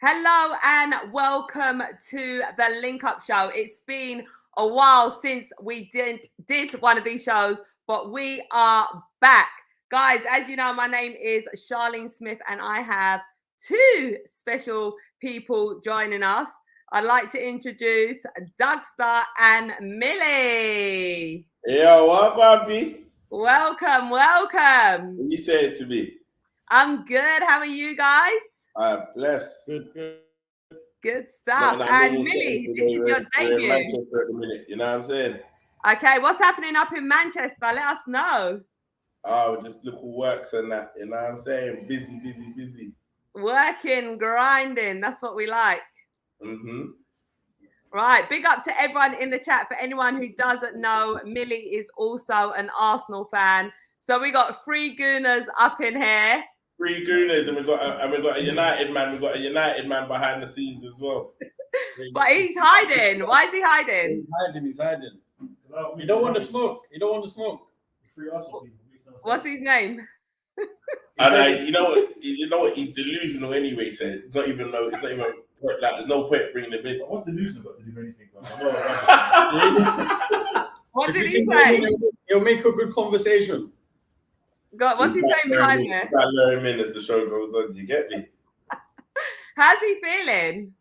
Hello and welcome to the Link Up Show. It's been a while since we did one of these shows, but we are back. Guys, as you know, my name is Charlene Smith and I have two special people joining us. I'd like to introduce Dougster and Millie. Yo, welcome, B. Welcome. What you say it to me? I'm good. How are you guys? Blessed. Good stuff. And Millie, this is your We're in debut. Manchester at the minute, you know what I'm saying? Okay, what's happening up in Manchester? Let us know. Oh, just little works and that, you know what I'm saying? Busy. Working, grinding. That's what we like. Mm-hmm. Right. Big up to everyone in the chat. For anyone who doesn't know, Millie is also an Arsenal fan. So we got three Gooners up in here. Three Gooners, and we got a United man. We got a United man behind the scenes as well. But he's hiding. Why is he hiding? He's hiding. You don't want to smoke. Free Arsenal people. What's his name? And you know what? He's delusional anyway. So it's not even like there's no point bringing him in. What's delusional got to do with anything? What did he say? He'll make a good conversation. God, what's he saying behind there? I lure him in as the show goes on. You get me? How's he feeling?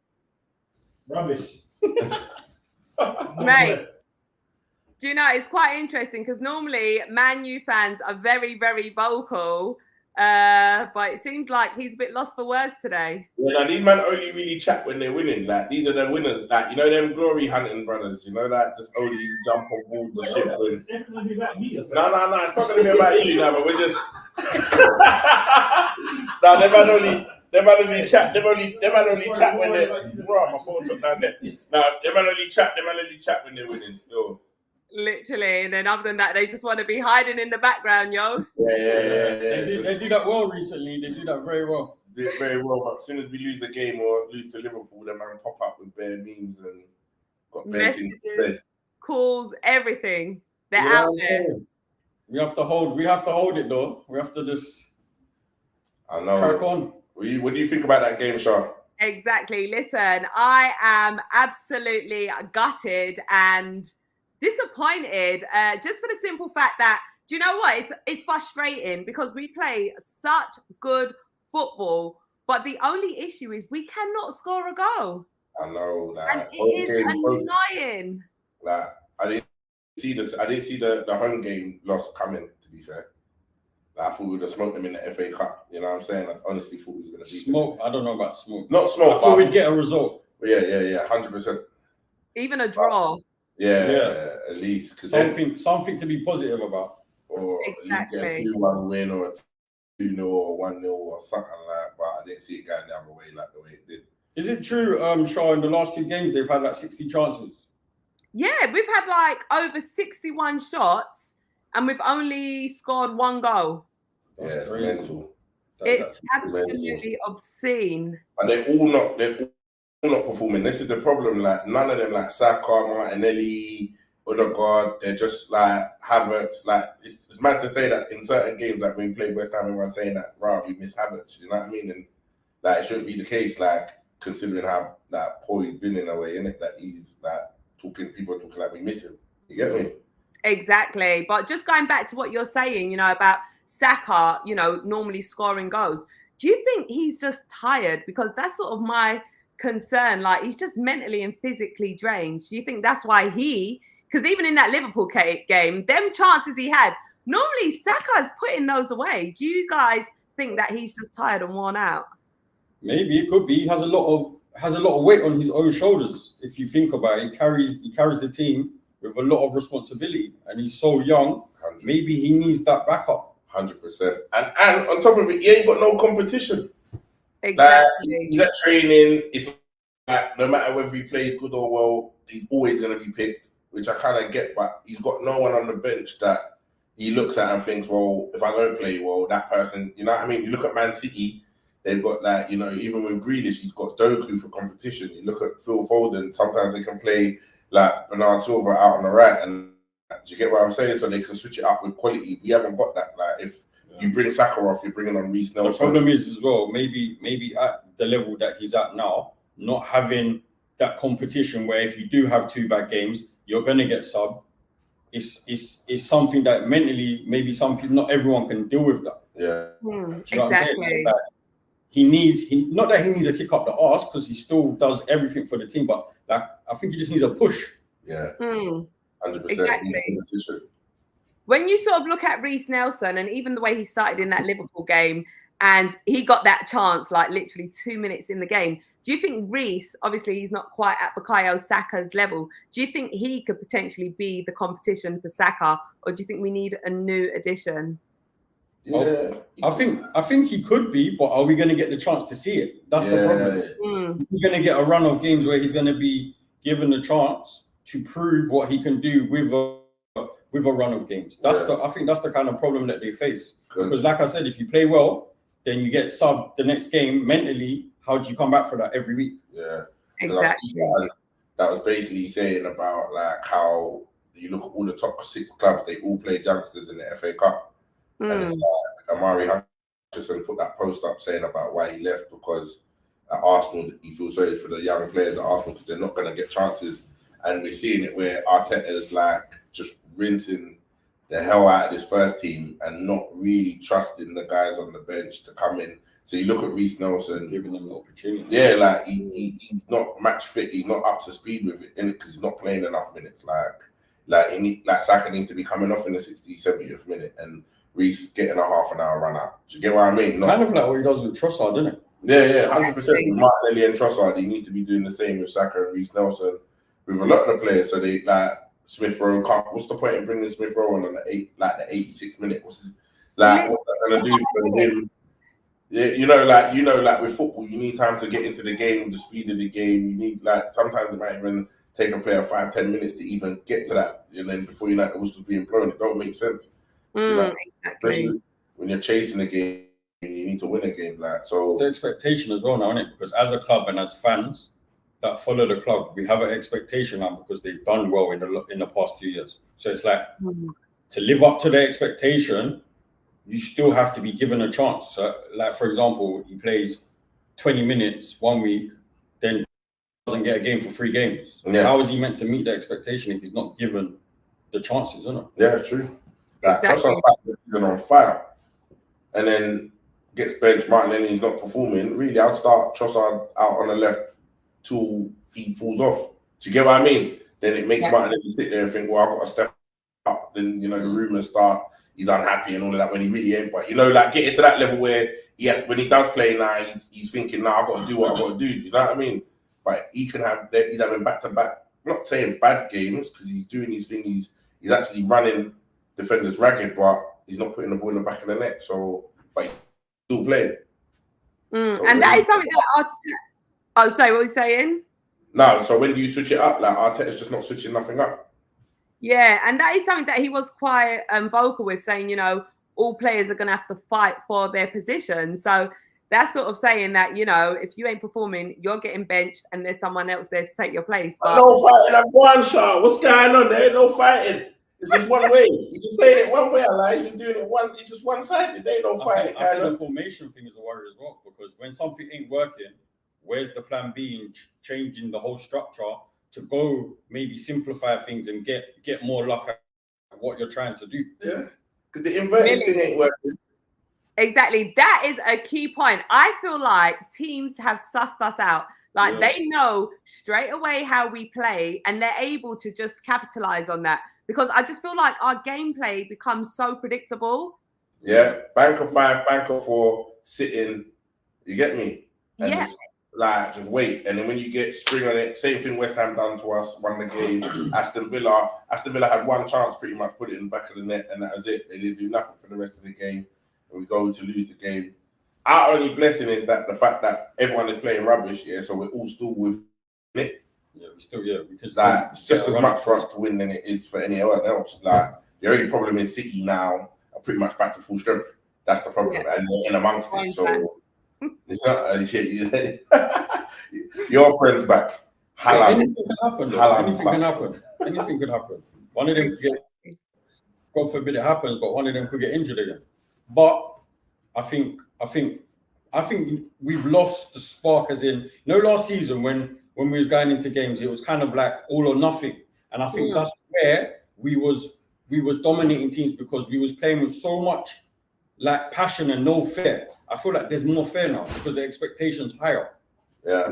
Rubbish. Mate, do you know, it's quite interesting because normally Man U fans are very, very vocal, but it seems like he's a bit lost for words today. Yeah, now these men only really chat when they're winning. Like these are the winners. Like you know them glory hunting brothers. You know that just only jump on board the ship. It's definitely be about me. No. It's not going to be about you now. But we're just. No, they might only chat. They might only chat when they. Bro, my phone's up down there. No, they might only chat when they're winning. Still. Literally, and then other than that, they just want to be hiding in the background, yo. Yeah. They do that well recently. They do that very well. Did very well, but as soon as we lose a game or lose to Liverpool, they man pop up with bare memes and got bare things to say. Calls, everything. They're out there. We have to hold it though. We have to just I know. crack on. What do you think about that game, Char? Exactly. Listen, I am absolutely gutted and disappointed, just for the simple fact that, do you know what? It's frustrating because we play such good football, but the only issue is we cannot score a goal. I know that. And it is annoying. Like I didn't see the home game loss coming, to be fair. Like, I thought we would have smoked them in the FA Cup. You know what I'm saying? I honestly thought we was going to beat Smoke. them. I don't know about smoke. Not smoke. I thought we'd get a result. Yeah, 100%. Even a draw. Yeah. At least Something to be positive about. Or Exactly. at least get a 2-1 win or a 2-0 or 1-0 or something like that. But I didn't see it going the other way like the way it did. Is it true, Shaw, in the last two games they've had like 60 chances? Yeah, we've had like over 61 shots and we've only scored one goal. That's it's mental. It's absolutely obscene. And they're all not performing. This is the problem. Like none of them, like Saka, Martinelli, Odegaard, they're just like Havertz. Like it's mad to say that in certain games, like when we played West Ham, everyone's saying that, wow, we miss Havertz. You know what I mean? And like it shouldn't be the case. Like considering how that poor he's been in a way, innit? That he's like people are talking like we miss him. You get me? Exactly. But just going back to what you're saying, you know, about Saka, you know, normally scoring goals. Do you think he's just tired? Because that's sort of my concern. Like he's just mentally and physically drained. Do you think that's why because even in that Liverpool game, them chances he had, normally Saka's putting those away. Do you guys think that he's just tired and worn out? Maybe it could be. He has a lot of weight on his own shoulders. If you think about it, he carries the team with a lot of responsibility, and he's so young. 100%. Maybe he needs that backup. 100%. And on top of it, he ain't got no competition. Exactly. Like, he's at training. It's like no matter whether he plays good or well, he's always going to be picked, which I kind of get. But he's got no one on the bench that he looks at and thinks, well, if I don't play well, that person, you know what I mean? You look at Man City, they've got like, you know, even with Grealish, he's got Doku for competition. You look at Phil Foden, sometimes they can play like Bernard Silva out on the right, and do you get what I'm saying? So they can switch it up with quality. We haven't got that. Like if You bring Saka off, you're bringing on Reece Nelson. The problem is as well, maybe at the level that he's at now, not having that competition where if you do have 2 bad games, you're going to get subbed. It's something that mentally, maybe some people, not everyone can deal with that. Yeah. Do you know what I'm saying? Exactly. Like, he needs not that he needs a kick up the arse because he still does everything for the team, but like I think he just needs a push. Yeah. 100%. Exactly. When you sort of look at Reece Nelson and even the way he started in that Liverpool game and he got that chance like literally 2 minutes in the game, do you think Reece, obviously he's not quite at Bukayo Saka's level, do you think he could potentially be the competition for Saka, or do you think we need a new addition? Yeah. I think he could be, but are we going to get the chance to see it? That's the problem. He's going to get a run of games where he's going to be given the chance to prove what he can do with a run of games. I think that's the kind of problem that they face. Because like I said, if you play well, then you get subbed the next game. Mentally, how do you come back for that every week? Yeah. Exactly. That was basically saying about like how you look at all the top 6 clubs, they all played youngsters in the FA Cup. And it's like Amari Hutchinson put that post up saying about why he left, because at Arsenal, he feels sorry for the young players at Arsenal because they're not going to get chances. And we're seeing it where Arteta is like just rinsing the hell out of this first team and not really trusting the guys on the bench to come in. So you look at Reece Nelson, giving them the opportunity. Yeah, like he's not match fit. He's not up to speed with it because he's not playing enough minutes. Like Saka needs to be coming off in the 60th, 70th minute, and Reece getting a half an hour run out. Do you get what I mean? Kind of like what he does with Trossard, isn't it? Yeah, 100%. With Martinelli and Trossard, he needs to be doing the same with Saka and Reece Nelson. With a lot of the players, so they like Smith Rowe. What's the point in bringing Smith Rowe on the 86th minute? What's that gonna do for him? Yeah, like with football, you need time to get into the game, the speed of the game. You need sometimes it might even take a player 5-10 minutes to even get to that, and then before you know the whistle's being blown, it don't make sense. Exactly. Especially when you're chasing a game, you need to win a game. So it's the expectation as well now, isn't it? Because as a club and as fans that follow the club, we have an expectation now because they've done well in the past 2 years. So it's like to live up to their expectation, you still have to be given a chance. So, like for example, he plays 20 minutes 1 week, then doesn't get a game for 3 games. Yeah. How is he meant to meet the expectation if he's not given the chances, isn't it? Yeah, it's true. Trossard's on fire, and then gets benched. Martinelli, he's not performing. Really, I'll start Trossard out on the left till he falls off. Do you get what I mean? Then it makes Martinelli sit there and think, well, I've got to step up. Then the rumours start. He's unhappy and all of that when he really ain't. But getting to that level where when he does play now, he's thinking, now I've got to do what I've got to do. You know what I mean? But he's having back-to-back, not saying bad games because he's doing his thing. He's actually running defenders ragged, but he's not putting the ball in the back of the net. So, but he's still playing. So and that is something that Arteta. Oh, sorry, what was you saying? No, so when do you switch it up? Like Arteta's just not switching nothing up. Yeah, and that is something that he was quite vocal with, saying, all players are going to have to fight for their position. So that's sort of saying that, if you ain't performing, you're getting benched and there's someone else there to take your place. But no fighting at one shot. What's going on? There ain't no fighting. It's just one way. He's just playing it one way. He's just doing it it's just one-sided. There ain't no fighting. I think the formation thing is a worry as well, because when something ain't working, where's the plan B in changing the whole structure to go maybe simplify things and get more luck at what you're trying to do? Yeah, because the inverted thing ain't working. Exactly. That is a key point. I feel like teams have sussed us out. They know straight away how we play and they're able to just capitalize on that, because I just feel like our gameplay becomes so predictable. Yeah, banker 5, banker 4, sitting. You get me? And just wait. And then when you get spring on it, same thing West Ham done to us, won the game. Aston Villa had one chance, pretty much put it in the back of the net, and that was it. They didn't do nothing for the rest of the game. And we go to lose the game. Our only blessing is that the fact that everyone is playing rubbish, so we're all still with it. Yeah, we still, because it's just as much for us to win than it is for anyone else. The only problem is City now are pretty much back to full strength. That's the problem, and they're in amongst it. So it's not your friend's back. Anything can happen. Anything could happen. One of them could get, God forbid it happens, but one of them could get injured again. But I think we've lost the spark. As in, last season when we was going into games, it was kind of like all or nothing, and I think that's where we was dominating teams because we was playing with so much like passion and no fear. I feel like there's more fear now because the expectation's higher. Yeah.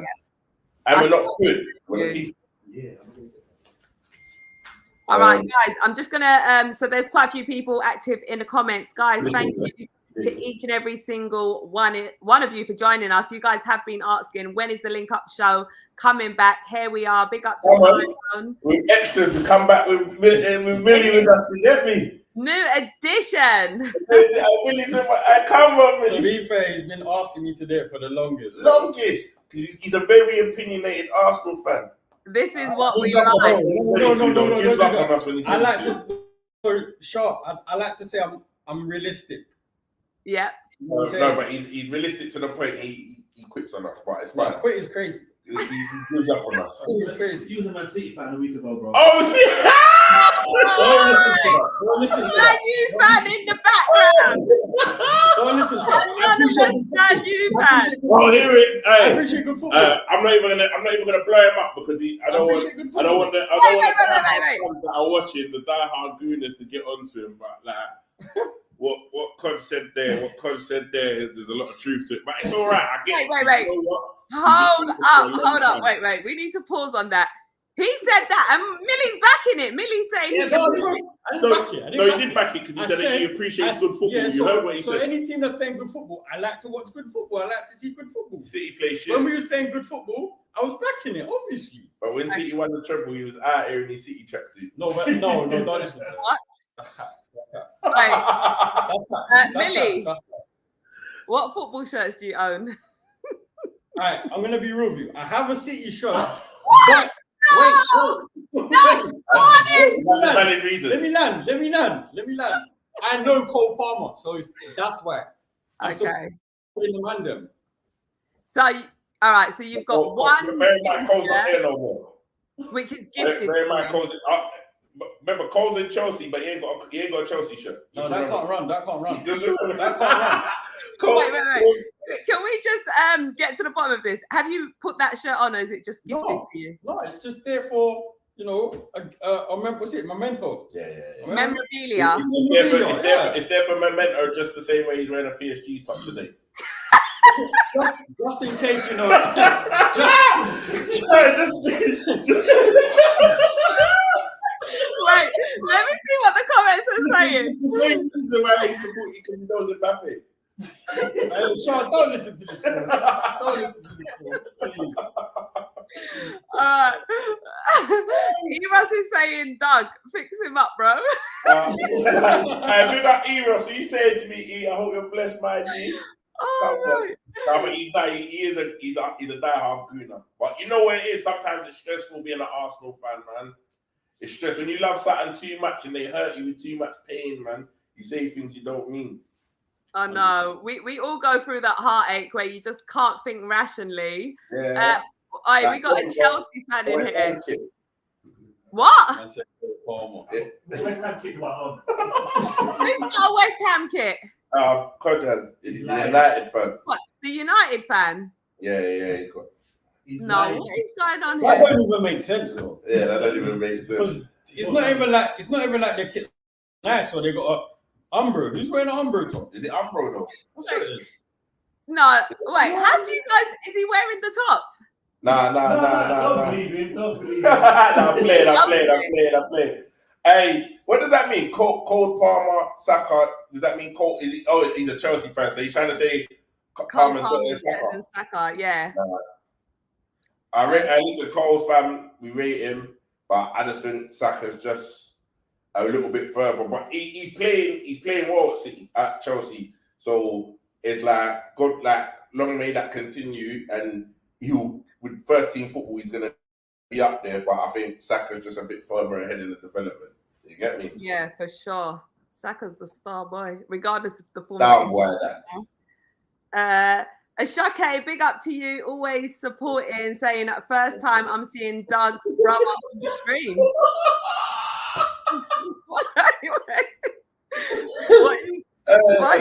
And we're not good. We're not keep. Yeah. All right, guys. I'm just gonna. So there's quite a few people active in the comments, guys. Thank you to each and every single one of you for joining us. You guys have been asking, when is the Link Up show coming back? Here we are. Big up to Tyrone. With extras to come back with Millie with us. You get me? New edition. Come on, To be fair, he's been asking me to do it for the longest. Longest. Because he's a very opinionated Arsenal fan. This is what we like. I like to, Char, I like to say I'm realistic. Yeah. No, but he's realistic to the point he quits on us, but it's fine. Quit is crazy. He gives up on us. It's crazy. He was a Man City fan a week ago, bro. Oh, see? Don't listen to that. You fan in the background. Don't listen to that. You fan. Oh, hear it. I appreciate good football. I'm not even gonna blow him up because I don't want the fans that are watching the diehard gooners to get onto him, but like what Cod said there, there's a lot of truth to it. But it's all right. I get it. Wait. You know what? Hold up. Wait. We need to pause on that. He said that, and Millie's backing it. Millie's saying I didn't back it. No, he did back it because he said that he appreciates good football. Yeah, you heard what he said. So any team that's playing good football, I like to watch good football. I like to see good football. City play shit. When we was playing good football, I was backing it, obviously. But when City won the treble, he was out here in his City tracksuit. No, don't listen to that. What? That's cat. Wait. Millie, what football shirts do you own? All right, I'm gonna be real with you. I have a City shirt. What? Wait. Reason. Let me land. I know Cole Palmer, so that's why. Okay. In the mandem. So, all right. So you've got one. Cole's not there no more. Which is gifted. Remember, Cole's in Chelsea, but he ain't got a Chelsea shirt. No, that can't run. That can't run. Wait. Can we just get to the bottom of this? Have you put that shirt on, or is it just gifted to you? No, it's just there for what's it? Memento. Yeah. Memorabilia. It's there for memento, just the same way he's wearing a PSG top today. just in case, Wait, let me see what the comments are saying. The same reason why he support you because he knows Mbappe. Sean, don't listen to this. Please. Eros is saying, Doug, fix him up, bro. Big up Eros. He said to me, I hope you're blessed, my G. Right. No, but he's a diehard gooner. But you know what it is? Sometimes it's stressful being an Arsenal fan, man. It's stressful when you love something too much and they hurt you with too much pain, man. You say things you don't mean. I know. We all go through that heartache where you just can't think rationally. Yeah. We got a Chelsea fan in here. What? I said Palmer. West Ham kick one on. Who's got a West Ham kit? Conrad's he's a United fan. What? The United fan? Yeah, he's got. What is going on That here? don't even make sense though. Yeah, that don't even make sense. It's not even like their kit's nice, or they got a Umbro. Who's wearing an Umbro top? Is it Umbro though? No, wait. How do you guys? Is he wearing the top? Nah. Don't believe him. I played. Hey, what does that mean? Cole Palmer, Saka. Does that mean Cole? He's a Chelsea fan, so he's trying to say Palmer's better than Saka. Yeah. I listen, Cole's fan, we rate him, but I just think Saka's just a little bit further. But he's playing well at Chelsea. So it's like good, like long may that continue, and with first team football he's gonna be up there. But I think Saka's just a bit further ahead in the development. You get me? Yeah, for sure. Saka's the star boy, regardless of the form. Star boy, that. Ashake, big up to you, always supporting, saying that first time I'm seeing Doug's brother on the stream.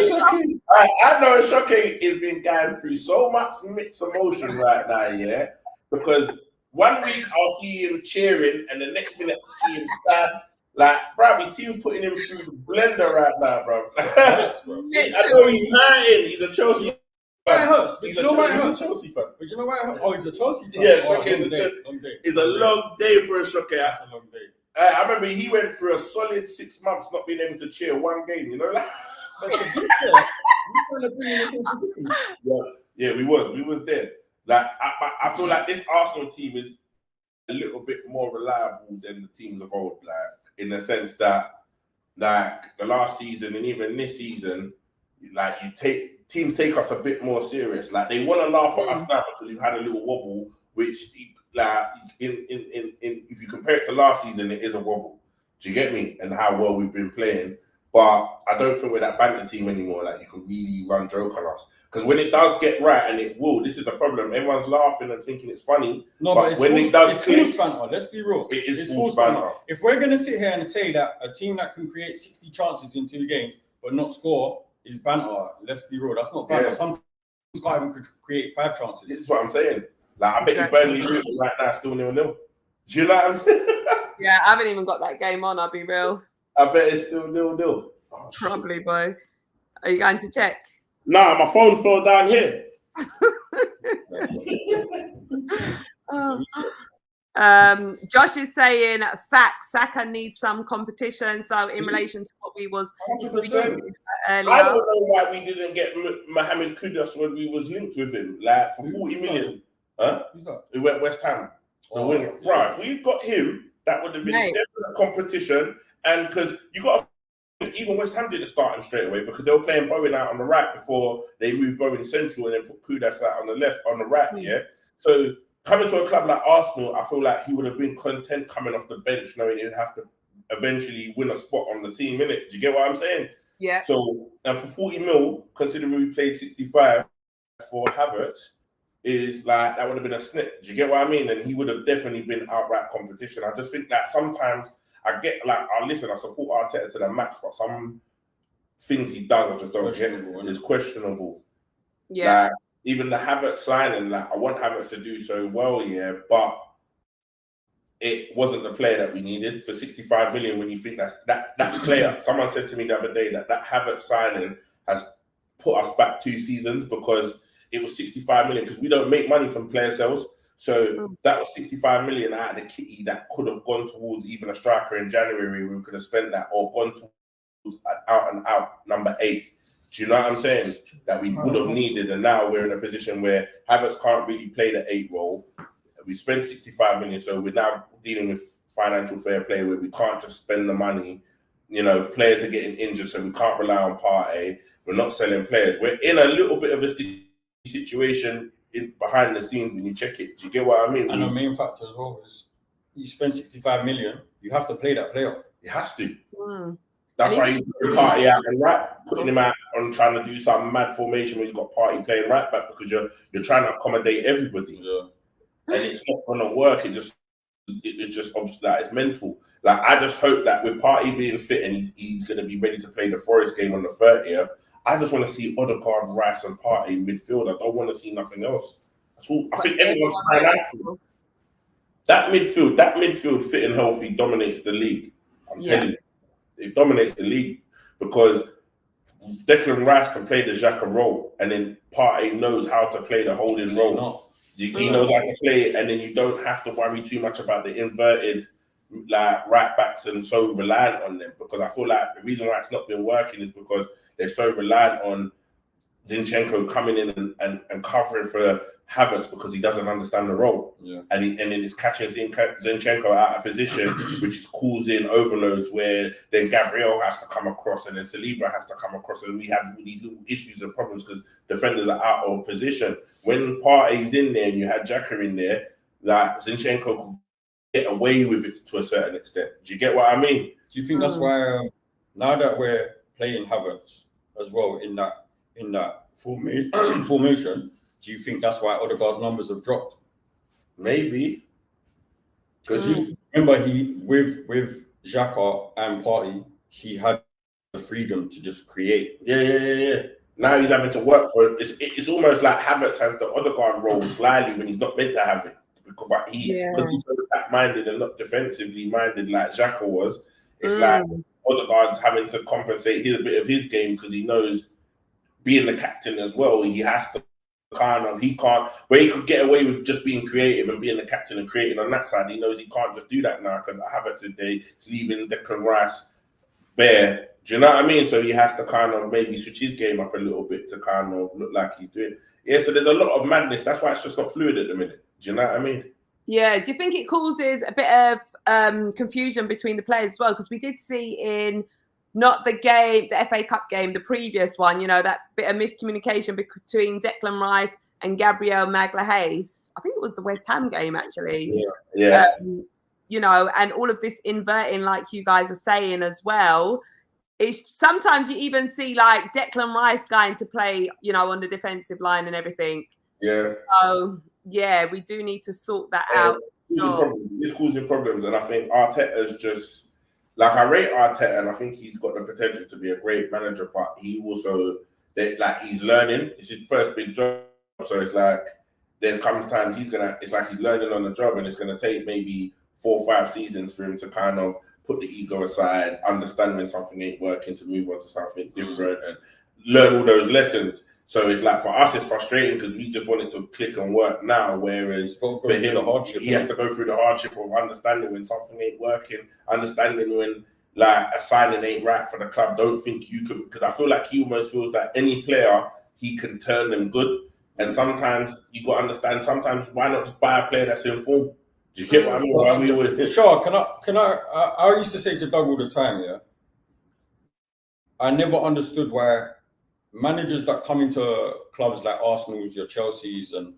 Shocking. I know Shocking is been going through so much mixed emotion right now, yeah. Because 1 week I'll see him cheering, and the next minute I see him sad. Like, bro, his team's putting him through the blender right now, bro. Yes, bro. I know he's hurting. He's a Chelsea fan. It hurts. He's You know why it a hurts? Chelsea fan. But you know why it hurts? Oh, he's a Chelsea fan. Yeah, Oh, Shocking. long day. It's a long day for a Shocking. That's a long day. I remember he went through a solid 6 months not being able to cheer one game, you know? Like, yeah, we was there. Like, I feel like this Arsenal team is a little bit more reliable than the teams of old, like, in the sense that, like, the last season and even this season, like, teams take us a bit more serious. Like, they want to laugh at us now because we've had a little wobble, which, like, if you compare it to last season, it is a wobble. Do you get me? And how well we've been playing. But I don't think we're that banter team anymore. Like, you can really run joke on us. Because when it does get right, and it will, this is the problem. Everyone's laughing and thinking it's funny. No, but it's when false, it does it's click, false banter. Let's be real. It is it's false banter. banter. If we're going to sit here and say that a team that can create 60 chances in 2 games but not score is banter, let's be real. That's not banter. Yeah. Some teams can't even create 5 chances. This is what I'm saying. Like, I bet you Burnley right now still 0-0. Do you know what I'm saying? Yeah, I haven't even got that game on, I'll be real. I bet it's still 0-0. Oh, probably, boy. Are you going to check? Nah, my phone fell down here. Josh is saying, fact, Saka needs some competition. So in relation to what we was 100%. earlier. I don't know why we didn't get Mohamed Kudus when we was linked with him, like, for 40 million. Huh? Who's that? He went West Ham. The winger. Right, if we got him, that would have been definite competition. And because you got even West Ham didn't start him straight away because they were playing Bowen out on the right before they moved Bowen central and then put Kudus out on the right, yeah. So coming to a club like Arsenal, I feel like he would have been content coming off the bench, knowing he'd have to eventually win a spot on the team, innit? Do you get what I'm saying? Yeah. So, and for 40 mil, considering we played 65 for Havertz, is like, that would have been a snip. Do you get what I mean? And he would have definitely been outright competition. I just think that sometimes I get, like, I support Arteta to the max, but some things he does I just don't get. It's questionable. Yeah. Like, even the Havertz signing, like, I want Havertz to do so well, yeah, but it wasn't the player that we needed for 65 million. When you think that player, someone said to me the other day that Havertz signing has put us back 2 seasons because it was 65 million because we don't make money from player sales. So that was 65 million out of the kitty that could have gone towards even a striker in January. We could have spent that or gone towards an out and out number 8. Do you know what I'm saying? That we would have needed. And now we're in a position where Havertz can't really play the 8 role. We spent 65 million. So we're now dealing with financial fair play where we can't just spend the money. You know, players are getting injured, so we can't rely on Partey. We're not selling players. We're in a little bit of a situation behind the scenes when you check it. Do you get what I mean? And the main factor as well is you spend 65 million, you have to play that player. It has to. That's why he's putting Partey out and putting him out on trying to do some mad formation where he's got Partey playing right back because you're trying to accommodate everybody. Yeah. And it's not gonna work. It's just obviously that it's mental. Like, I just hope that with Partey being fit and he's gonna be ready to play the Forest game on the 30th, I just want to see Odegaard, Rice, and Partey in midfield. I don't want to see nothing else. That's all. I think everyone's crying out for it. That midfield fit and healthy dominates the league. I'm telling you. It dominates the league because Declan Rice can play the Xhaka role and then Partey knows how to play the holding role. He knows how to play it, and then you don't have to worry too much about the inverted like right backs and so reliant on them, because I feel like the reason why it's not been working is because they're so reliant on Zinchenko coming in and covering for Havertz because he doesn't understand the role. Yeah. And then it's catching Zinchenko out of position, which is causing overloads where then Gabriel has to come across and then Saliba has to come across, and we have these little issues and problems because defenders are out of position. When Partey's in there and you had Xhaka in there, like Zinchenko could get away with it to a certain extent. Do you get what I mean? Do you think that's why now that we're playing Havertz as well in that formation, do you think that's why Odegaard's numbers have dropped? Maybe. Because remember with Xhaka and Partey, he had the freedom to just create. Yeah. Now he's having to work for it. It's almost like Havertz has the Odegaard role slyly when he's not meant to have it. But because he's so attack-minded and not defensively minded like Xhaka was, it's like Odegaard's having to compensate a bit of his game because he knows being the captain as well, he has to he can't, where he could get away with just being creative and being the captain and creating on that side, he knows he can't just do that now because Havertz is there, it's leaving Declan Rice bare. Do you know what I mean? So he has to kind of maybe switch his game up a little bit to kind of look like he's doing. Yeah, so there's a lot of madness. That's why it's just not fluid at the minute. Do you know what I mean? Yeah. Do you think it causes a bit of confusion between the players as well? Because we did see in not the game, the FA Cup game, the previous one, you know, that bit of miscommunication between Declan Rice and Gabriel Magalhaes. I think it was the West Ham game, actually. Yeah. You know, and all of this inverting, like you guys are saying as well. It's sometimes you even see like Declan Rice going to play, you know, on the defensive line and everything. Yeah. So yeah, we do need to sort that out. It's causing problems, and I think Arteta's just like, I rate Arteta, and I think he's got the potential to be a great manager, but he also he's learning. It's his first big job, so it's like there comes times it's like he's learning on the job, and it's gonna take maybe 4 or 5 seasons for him to kind of put the ego aside, understand when something ain't working, to move on to something different and learn all those lessons. So it's like, for us, it's frustrating because we just want it to click and work now. Whereas for him, he has to go through the hardship of understanding when something ain't working, understanding when like a signing ain't right for the club. Don't think you can, because I feel like he almost feels that any player, he can turn them good. And sometimes you got to understand, sometimes why not just buy a player that's in form? Do you get what I mean? Char, I used to say to Doug all the time, yeah, I never understood why managers that come into clubs like Arsenal's, your Chelsea's, and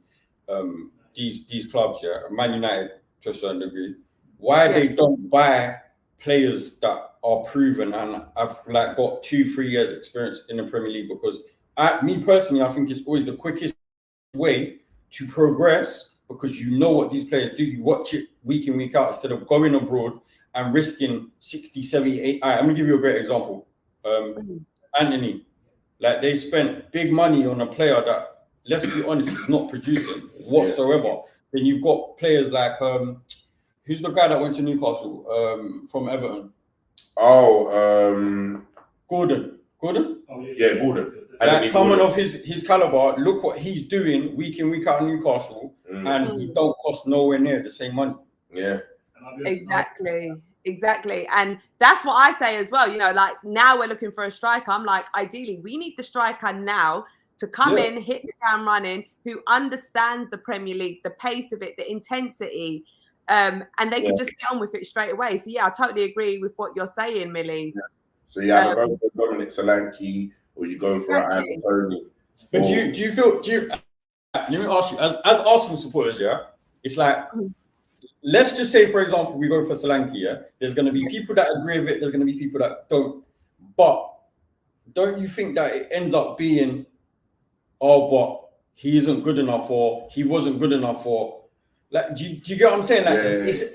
these clubs, yeah, Man United to a certain degree, why they don't buy players that are proven and have like got 2-3 years experience in the Premier League. Because me personally, I think it's always the quickest way to progress, because you know what these players do. You watch it week in, week out, instead of going abroad and risking 60, 70, 80. I'm going to give you a great example. Anthony, like, they spent big money on a player that, let's be honest, is not producing whatsoever. Then you've got players like, who's the guy that went to Newcastle from Everton? Gordon. Oh, yeah, Gordon. Like, someone of his caliber, look what he's doing week in, week out in Newcastle, and he don't cost nowhere near the same money. Yeah. Exactly. And that's what I say as well. You know, like, now we're looking for a striker. I'm like, ideally, we need the striker now to come in, hit the ground running, who understands the Premier League, the pace of it, the intensity, and they can just get on with it straight away. So yeah, I totally agree with what you're saying, Millie. Yeah. So you either go for Dominic Solanke or you go for Ivan Toney. But do you feel? Let me ask you, as Arsenal supporters, it's like, let's just say, for example, we go for Solanke, there's going to be people that agree with it, there's going to be people that don't. But don't you think that it ends up being, but he isn't good enough, or he wasn't good enough, or like, do you get what I'm saying? Like, it's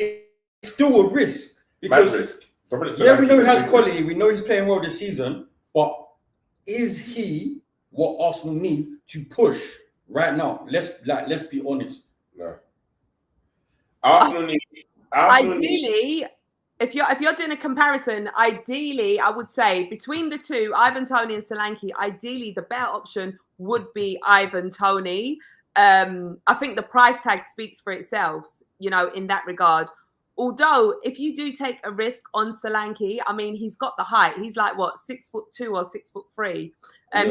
still a risk, because we know he has quality, we know he's playing well this season, but is he what Arsenal need to push right now? Let's be honest. No. Ideally, if you're doing a comparison, ideally, I would say between the two, Ivan Toney and Solanke, ideally the better option would be Ivan Toney. I think the price tag speaks for itself, you know, in that regard. Although, if you do take a risk on Solanke, I mean, he's got the height. He's like, what, 6'2" or 6'3".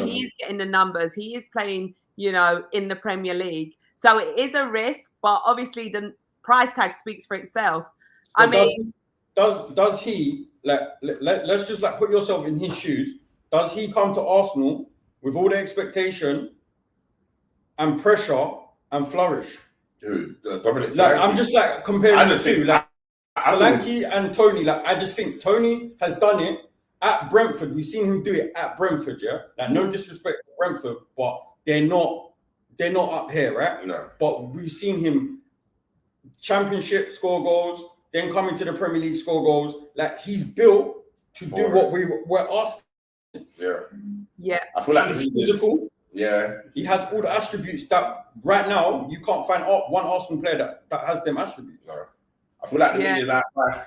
He is getting the numbers. He is playing, you know, in the Premier League. So it is a risk, but obviously the price tag speaks for itself. So does he, like, let's just like put yourself in his shoes. Does he come to Arsenal with all the expectation and pressure and flourish? Dude, Dominic Solanke. Like, I'm just like comparing the two. Like, Solanke and Toney, like, I just think Toney has done it at Brentford. We've seen him do it at Brentford, Like, no disrespect to Brentford, but they're not up here, right? No. But we've seen him Championship score goals, then coming to the Premier League score goals. Like, he's built to do what we're asking Yeah. I feel like He's physical. Yeah. He has all the attributes that right now you can't find one Arsenal player that has them attributes. No. I feel like the media's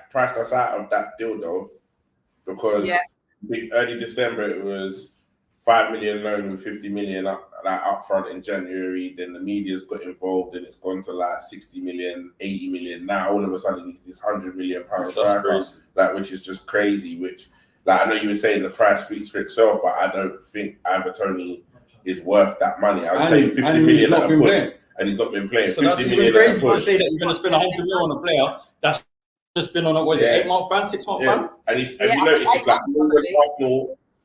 priced us out of that deal though, because early December it was 5 million loan with 50 million up front in January. Then the media's got involved and it's gone to like 60 million, 80 million. Now all of a sudden he's this £100 million striker, like, which is just crazy. Which, like, I know you were saying the price speaks for itself, but I don't think Ivan Toney is worth that money. I would say 50 million at a push, and he's not been playing. So that's even crazy to say that you're going to spend 100 million on a player that's just been on a 8-month ban, 6-month ban. And you notice it's like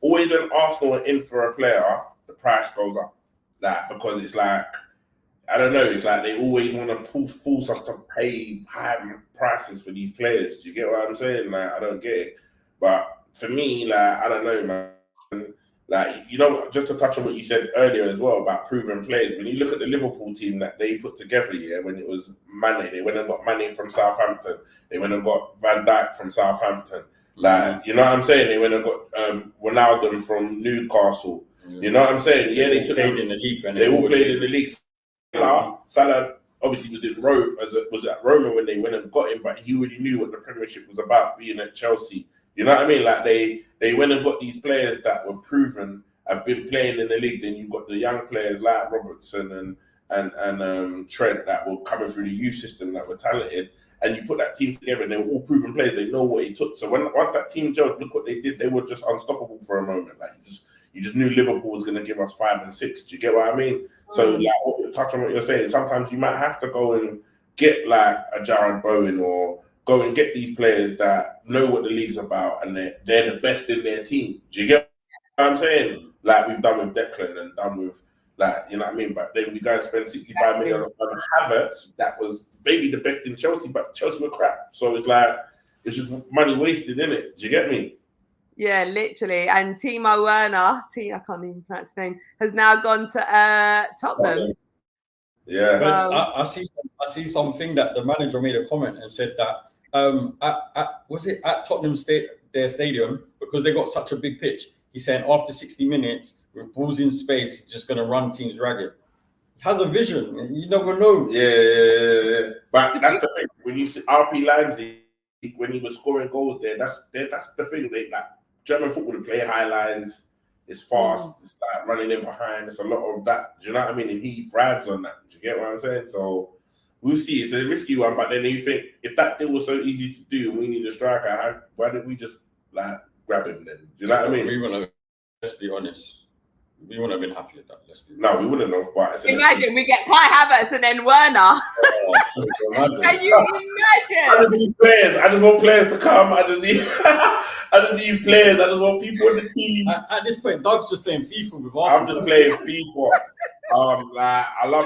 always when Arsenal are in for a player, the price goes up. Like, because it's like, I don't know, it's like they always want to force us to pay high prices for these players. Do you get what I'm saying? Like, I don't get it. But for me, like, I don't know, man. Like, you know, just to touch on what you said earlier as well about proven players, when you look at the Liverpool team that they put together, when it was Mane, they went and got Mane from Southampton. They went and got Van Dijk from Southampton. Like, you know what I'm saying? They went and got Ronaldo from Newcastle. You know what I'm saying? Yeah, they took played in the league. They all played in the league. Salah obviously was in Rome, was at Roma when they went and got him, but he already knew what the Premiership was about, being at Chelsea. You know what I mean? Like, they went and got these players that were proven, have been playing in the league. Then you've got the young players like Robertson and Trent that were coming through the youth system that were talented. And you put that team together and they were all proven players. They know what it took. So once that team gelled, look what they did. They were just unstoppable for a moment. Like, you just knew Liverpool was going to give us 5 and 6. Do you get what I mean? So, like, touch on what you're saying. Sometimes you might have to go and get like a Jared Bowen or go and get these players that know what the league's about and they're the best in their team. Do you get what I'm saying? Like we've done with Declan and done with, like, you know what I mean? But then we go and spend 65 million on Havertz. That was maybe the best in Chelsea, but Chelsea were crap. So it's like, it's just money wasted, isn't it? Do you get me? Yeah, literally. And Timo Werner, I can't even pronounce his name, has now gone to Tottenham. Yeah. But I see something that the manager made a comment and said that at Tottenham their stadium, because they got such a big pitch, he's saying after 60 minutes with balls in space, he's just going to run teams ragged. He has a vision. You never know. Yeah. But that's the thing. When you see RP Leipzig, when he was scoring goals there, that's the thing. Like, German football, they play high lines. It's fast. It's like running in behind. It's a lot of that. Do you know what I mean? And he thrives on that. Do you get what I'm saying? So we'll see. It's a risky one, but then you think, if that deal was so easy to do and we need a striker, why didn't we just like grab him then? Do you know what I mean? Let's be honest. We wouldn't have been happy with that. No, we wouldn't have. But imagine we get Kai Havertz and then Werner. Can you imagine? I just need players. I just want players to come. I just need players. I just want people on the team. At this point, Doug's just playing FIFA with Arsenal. I'm just playing FIFA. Like, I love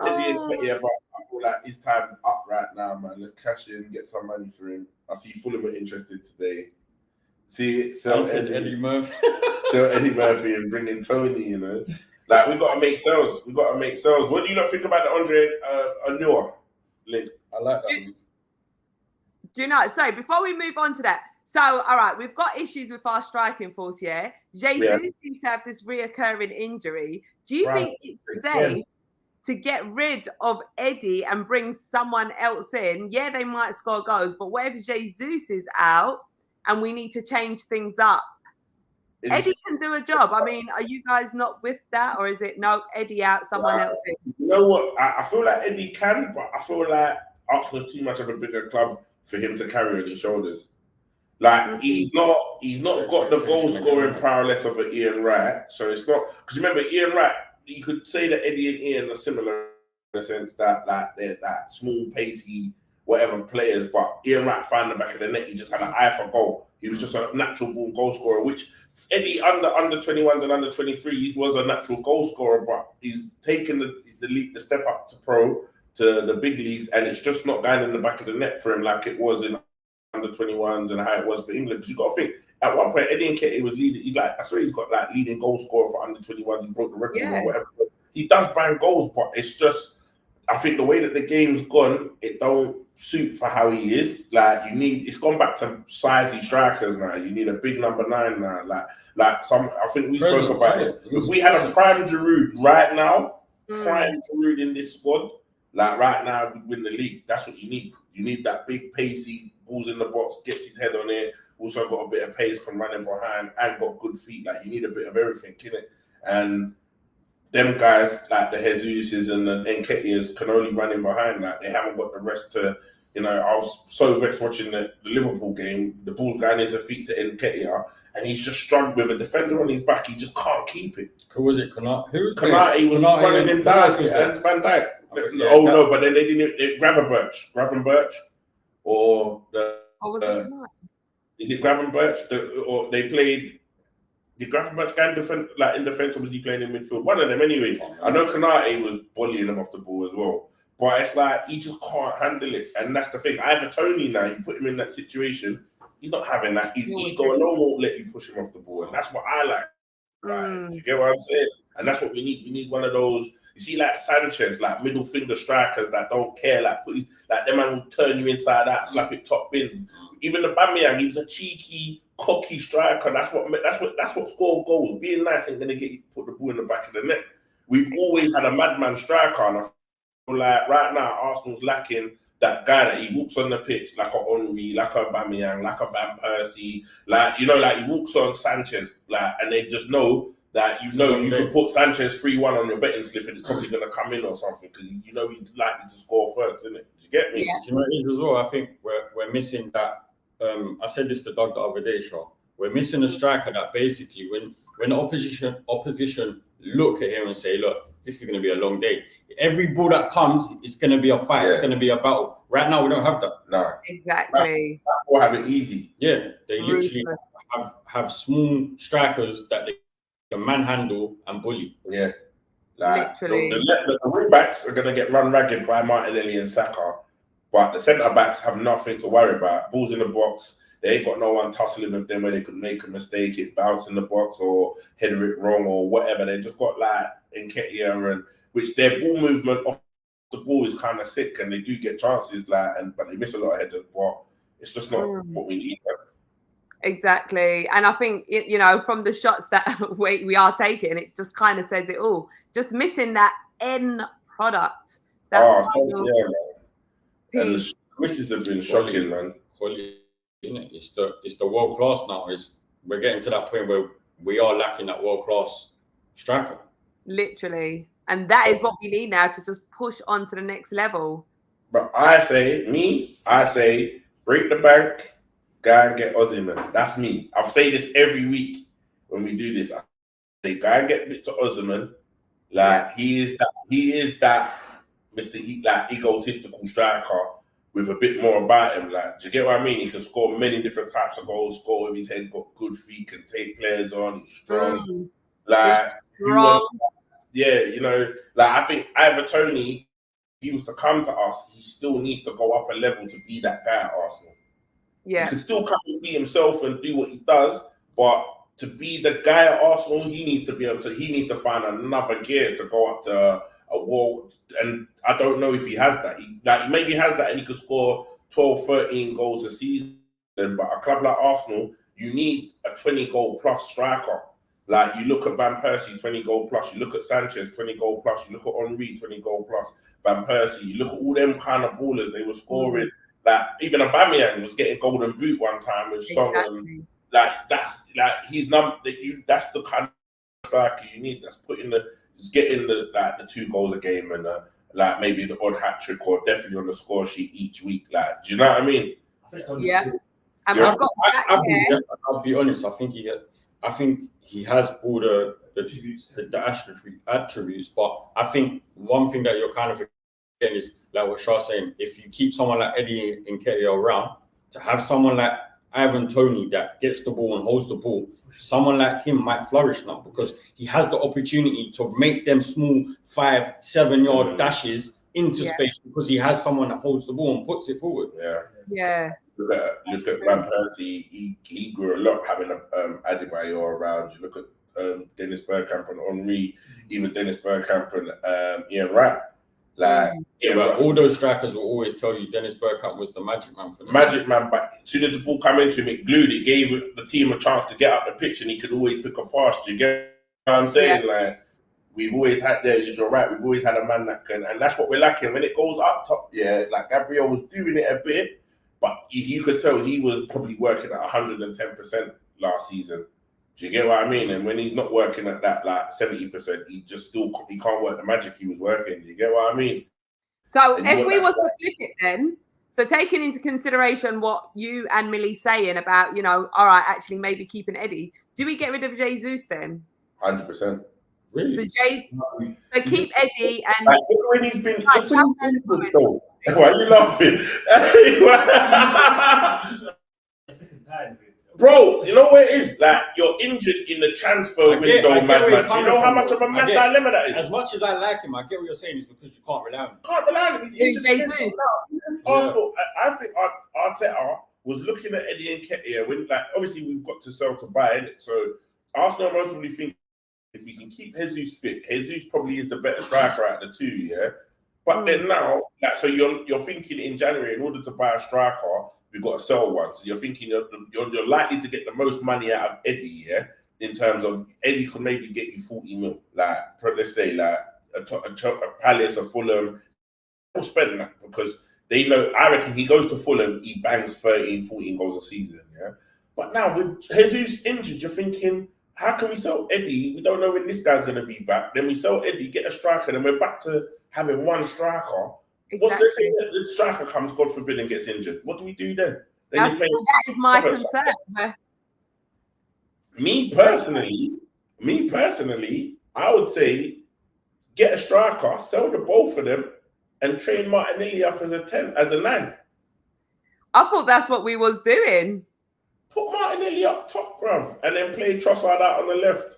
Eddie and Ketia, but I feel like his time's up right now, man. Let's cash in, get some money for him. I see Fulham were interested today. Sell Eddie Murphy. Sell Eddie Murphy and bring in Tony, you know. Like, we got to make sales. What do you not think about the Andre Anua link? I like that. Do you know? So before we move on to that, so all right, we've got issues with our striking force here. Jesus seems to have this reoccurring injury. Do you think it's safe to get rid of Eddie and bring someone else in? Yeah, they might score goals, but what if Jesus is out and we need to change things up? Eddie can do a job. I mean, are you guys not with that, or is it no, Eddie out, someone else in? You know what? I feel like Eddie can, but I feel like Arsenal's too much of a bigger club for him to carry on his shoulders. Like, he's not got the goal scoring prowess of an Ian Wright. So it's not, because remember, Ian Wright, you could say that Eddie and Ian are similar in the sense that, like, they're that small, pacey, whatever players, but Ian Wright found the back of the net. He just had an eye for goal. He was just a natural born goal scorer, which Eddie under 21s and under 23s was a natural goal scorer, but he's taken the step up to pro, to the big leagues, and it's just not going in the back of the net for him like it was in under 21s and how it was for England. You got to think, at one point, Eddie Nketiah was leading. He's like, I swear he's got like leading goal scorer for under 21s. He broke the record or whatever. He does bang goals, but it's just, I think the way that the game's gone, it don't suit for how he is. Like it's gone back to sizey strikers now. You need a big number 9 now. I think we spoke about it. If we had a prime Giroud right now, prime Giroud in this squad, like right now, we win the league. That's what you need. You need that big pacey, balls in the box, gets his head on it. Also got a bit of pace, can run in behind, and got good feet. Like you need a bit of everything, innit? And them guys like the Jesuses and the Nketiahs can only run in behind. Like they haven't got the rest to, I was so vexed watching the Liverpool game. The ball's going into feet to Nketiah, and he's just struggling with a defender on his back. He just can't keep it. Who was it? Konate was running him down. And Van Dijk. But then they didn't. Gravenberch, or is it Gravenberch? Or they played. Did Gravenberch go in defence, or was he playing in midfield? One of them anyway. I know Konate was bullying him off the ball as well. But it's like he just can't handle it. And that's the thing. Either Tony now, you put him in that situation, he's not having that. His ego alone won't let you push him off the ball. And that's what I like. Right? You get what I'm saying? And that's what we need. We need one of those, you see, like Sanchez, like middle finger strikers that don't care. Like them man will turn you inside out, slap it top bins. Even the Aubameyang, he was a cheeky, cocky striker. That's what scored goals. Being nice ain't gonna get you put the ball in the back of the net. We've always had a madman striker, and I feel like right now Arsenal's lacking that guy that he walks on the pitch like a Henry, like a Aubameyang, like a Van Persie, like he walks on Sanchez, and they just know that you can put Sanchez 3-1 on your betting slip and it's probably gonna come in or something because he's likely to score first, isn't it? Do you get me? Yeah. Do you know what it is as well? I think we're missing that. I said this to Doug the other day, Char. We're missing a striker that basically when opposition look at him and say, look, this is going to be a long day. Every ball that comes, it's going to be a fight. Yeah. It's going to be a battle. Right now, we don't have that. No. Exactly. Or have it easy. Yeah, they literally have small strikers that they can manhandle and bully. Yeah. Literally. The wing backs are going to get run ragged by Martinelli and Saka, but the centre backs have nothing to worry about. Balls in the box. They ain't got no one tussling with them where they could make a mistake, it bounce in the box or header it wrong or whatever. They just got like Nketiah, and which their ball movement off the ball is kind of sick, and they do get chances but they miss a lot of headers. But it's just not what we need. Exactly, and I think from the shots that we are taking, it just kind of says it all. Just missing that end product. Man. And the misses have been shocking, man. It's the world class now. We're getting to that point where we are lacking that world class striker. Literally, and that is what we need now to just push on to the next level. But I say, break the bank, go and get Osimhen. That's me. I've said this every week when we do this. I say, go and get Victor Osimhen. He is that Mr. Egotistical striker. With a bit more about him, do you get what I mean? He can score many different types of goals, score with his head, got good feet, can take players on, he's strong. I think Ivan Toney, he was to come to us, he still needs to go up a level to be that guy at Arsenal. Yeah. He can still come and be himself and do what he does, but to be the guy at Arsenal, he needs to find another gear to go up to a wall, and I don't know if he has that. He maybe has that and he could score 12, 13 goals a season, but a club like Arsenal, you need a 20-goal plus striker. You look at Van Persie, 20-goal plus. You look at Sanchez, 20-goal plus. You look at Henry, 20-goal plus. Van Persie, you look at all them kind of ballers they were scoring. Even Aubameyang was getting golden boot one time with Song. Exactly. That's the kind of striker you need. That's getting the 2 goals a game and maybe the odd hat trick or definitely on the score sheet each week. Do you know what I mean? Yeah. I'll be honest. I think he has all the attributes, but I think one thing that you're kind of forgetting is like what Char's saying. If you keep someone like Eddie Nketiah around, to have someone like Ivan Toney that gets the ball and holds the ball, someone like him might flourish now because he has the opportunity to make them small 5-7 yard dashes into space because he has someone that holds the ball and puts it forward. Yeah. Look at Van Persie. He grew a lot having Adebayor around. You look at Dennis Bergkamp and Henry, even Dennis Bergkamp and Ian Wright. Like, yeah, but all those strikers will always tell you Dennis Bergkamp was the magic man for them. Magic man, but as soon as the ball come into him, it glued. It gave the team a chance to get up the pitch, and he could always pick a pass. Do you get what I'm saying? Yeah. Like, we've always had there. You're right. We've always had a man that can, and that's what we're lacking. When it goes up top, yeah, like Gabriel was doing it a bit, but you could tell he was probably working at 110% last season. Do you get what I mean? And when he's not working at that like 70%, he can't work the magic he was working. Do you get what I mean? So if we was to flip it then, so taking into consideration what you and Millie saying about, you know, all right, actually maybe keeping Eddie, do we get rid of Jesus then? 100%. Really? So keep Eddie and like, when he's been though. Why are you laughing? Bro, you know what it is? Like, you're injured in the transfer window, madman. You know how much of a mad dilemma that is? As much as I like him, I get what you're saying is because you can't rely on him. Can't rely on him. He's injured against him now. Arsenal, I think Arteta was looking at Eddie Nketiah when, like, obviously we've got to sell to buy it. So Arsenal most probably think if we can keep Jesus fit, Jesus probably is the better striker out of the two, yeah? But then now, like, so you're thinking in January, in order to buy a striker, we've got to sell one. So you're thinking you're likely to get the most money out of Eddie, yeah? In terms of Eddie could maybe get you 40 mil. Like, let's say, like a Palace, a Fulham. They'll spend that because they know, I reckon he goes to Fulham, he bangs 13, 14 goals a season, yeah? But now with Jesus injured, you're thinking, how can we sell Eddie? We don't know when this guy's going to be back. Then we sell Eddie, get a striker, then we're back to having one striker. Exactly. What's this saying that the striker comes, God forbid, and gets injured? What do we do then? That is my concern. Me personally, I would say get a striker, sell the both of them, and train Martinelli up as a 10, as a 9. I thought that's what we was doing. Put Martinelli up top, bruv, and then play Trossard out on the left.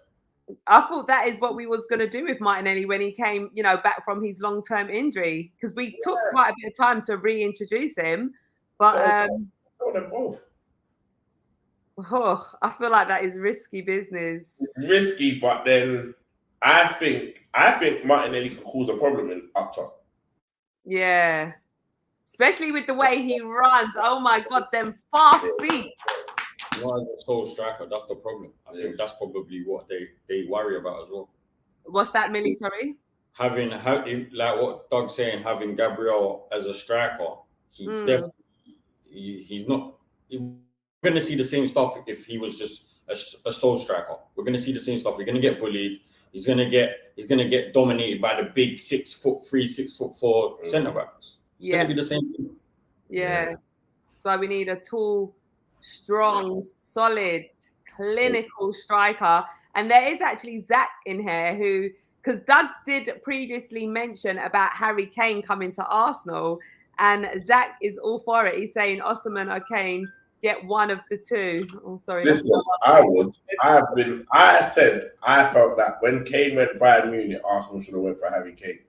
I thought that is what we was going to do with Martinelli when he came, you know, back from his long-term injury, because we took quite a bit of time to reintroduce him. But sell them both. Oh, I feel like that is risky business. It's risky, but then I think Martinelli could cause a problem up top. Yeah, especially with the way he runs. Oh my God, them fast feet. Not as a sole striker, that's the problem. I think that's probably what they worry about as well. What's that, Millie? Sorry. Having like what Doug's saying, having Gabriel as a striker, he's not. We're going to see the same stuff if he was just a sole striker. We're going to see the same stuff. We're going to get bullied. He's going to get dominated by the big 6'3", 6'4" centre backs. It's going to be the same thing. Yeah. That's why we need a tall, strong, solid, clinical striker. And there is actually Zach in here who, because Doug did previously mention about Harry Kane coming to Arsenal, and Zach is all for it. He's saying Osimhen or Kane, get one of the two. Oh, sorry. Listen, I felt that when Kane went Bayern Munich, Arsenal should have went for Harry Kane.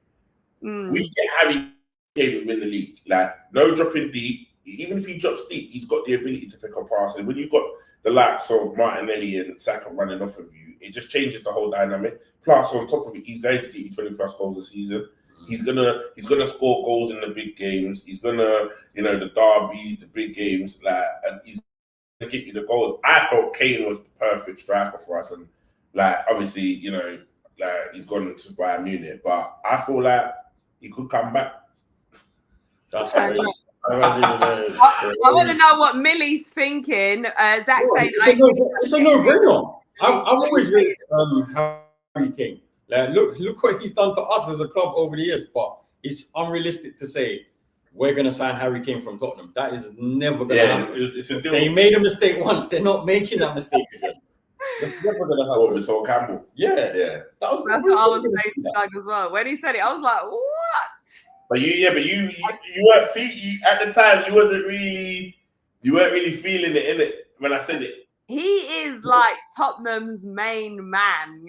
We get Harry Kane, we win the league. Like, no dropping deep. Even if he drops deep, he's got the ability to pick a pass. And when you've got the likes of Martinelli and Saka running off of you, it just changes the whole dynamic. Plus, on top of it, he's going to get you 20 plus goals a season. He's gonna score goals in the big games. He's gonna, the derbies, the big games, and he's gonna get you the goals. I felt Kane was the perfect striker for us, and obviously, he's gone to Bayern Munich, but I feel like he could come back. That's crazy. I want to know what Millie's thinking. Zach saying, it's a no-brainer. I've always rated Harry Kane. Look what he's done to us as a club over the years, but it's unrealistic to say we're going to sign Harry Kane from Tottenham. That is never going to happen. It's a deal. They made a mistake once. They're not making that mistake again. That's never going to happen. With Sol Campbell. Yeah. That's what I was saying to Doug as well. When he said it, I was like, what? But you weren't feeling, at the time, you weren't really feeling it, innit, when I said it. He is like Tottenham's main man,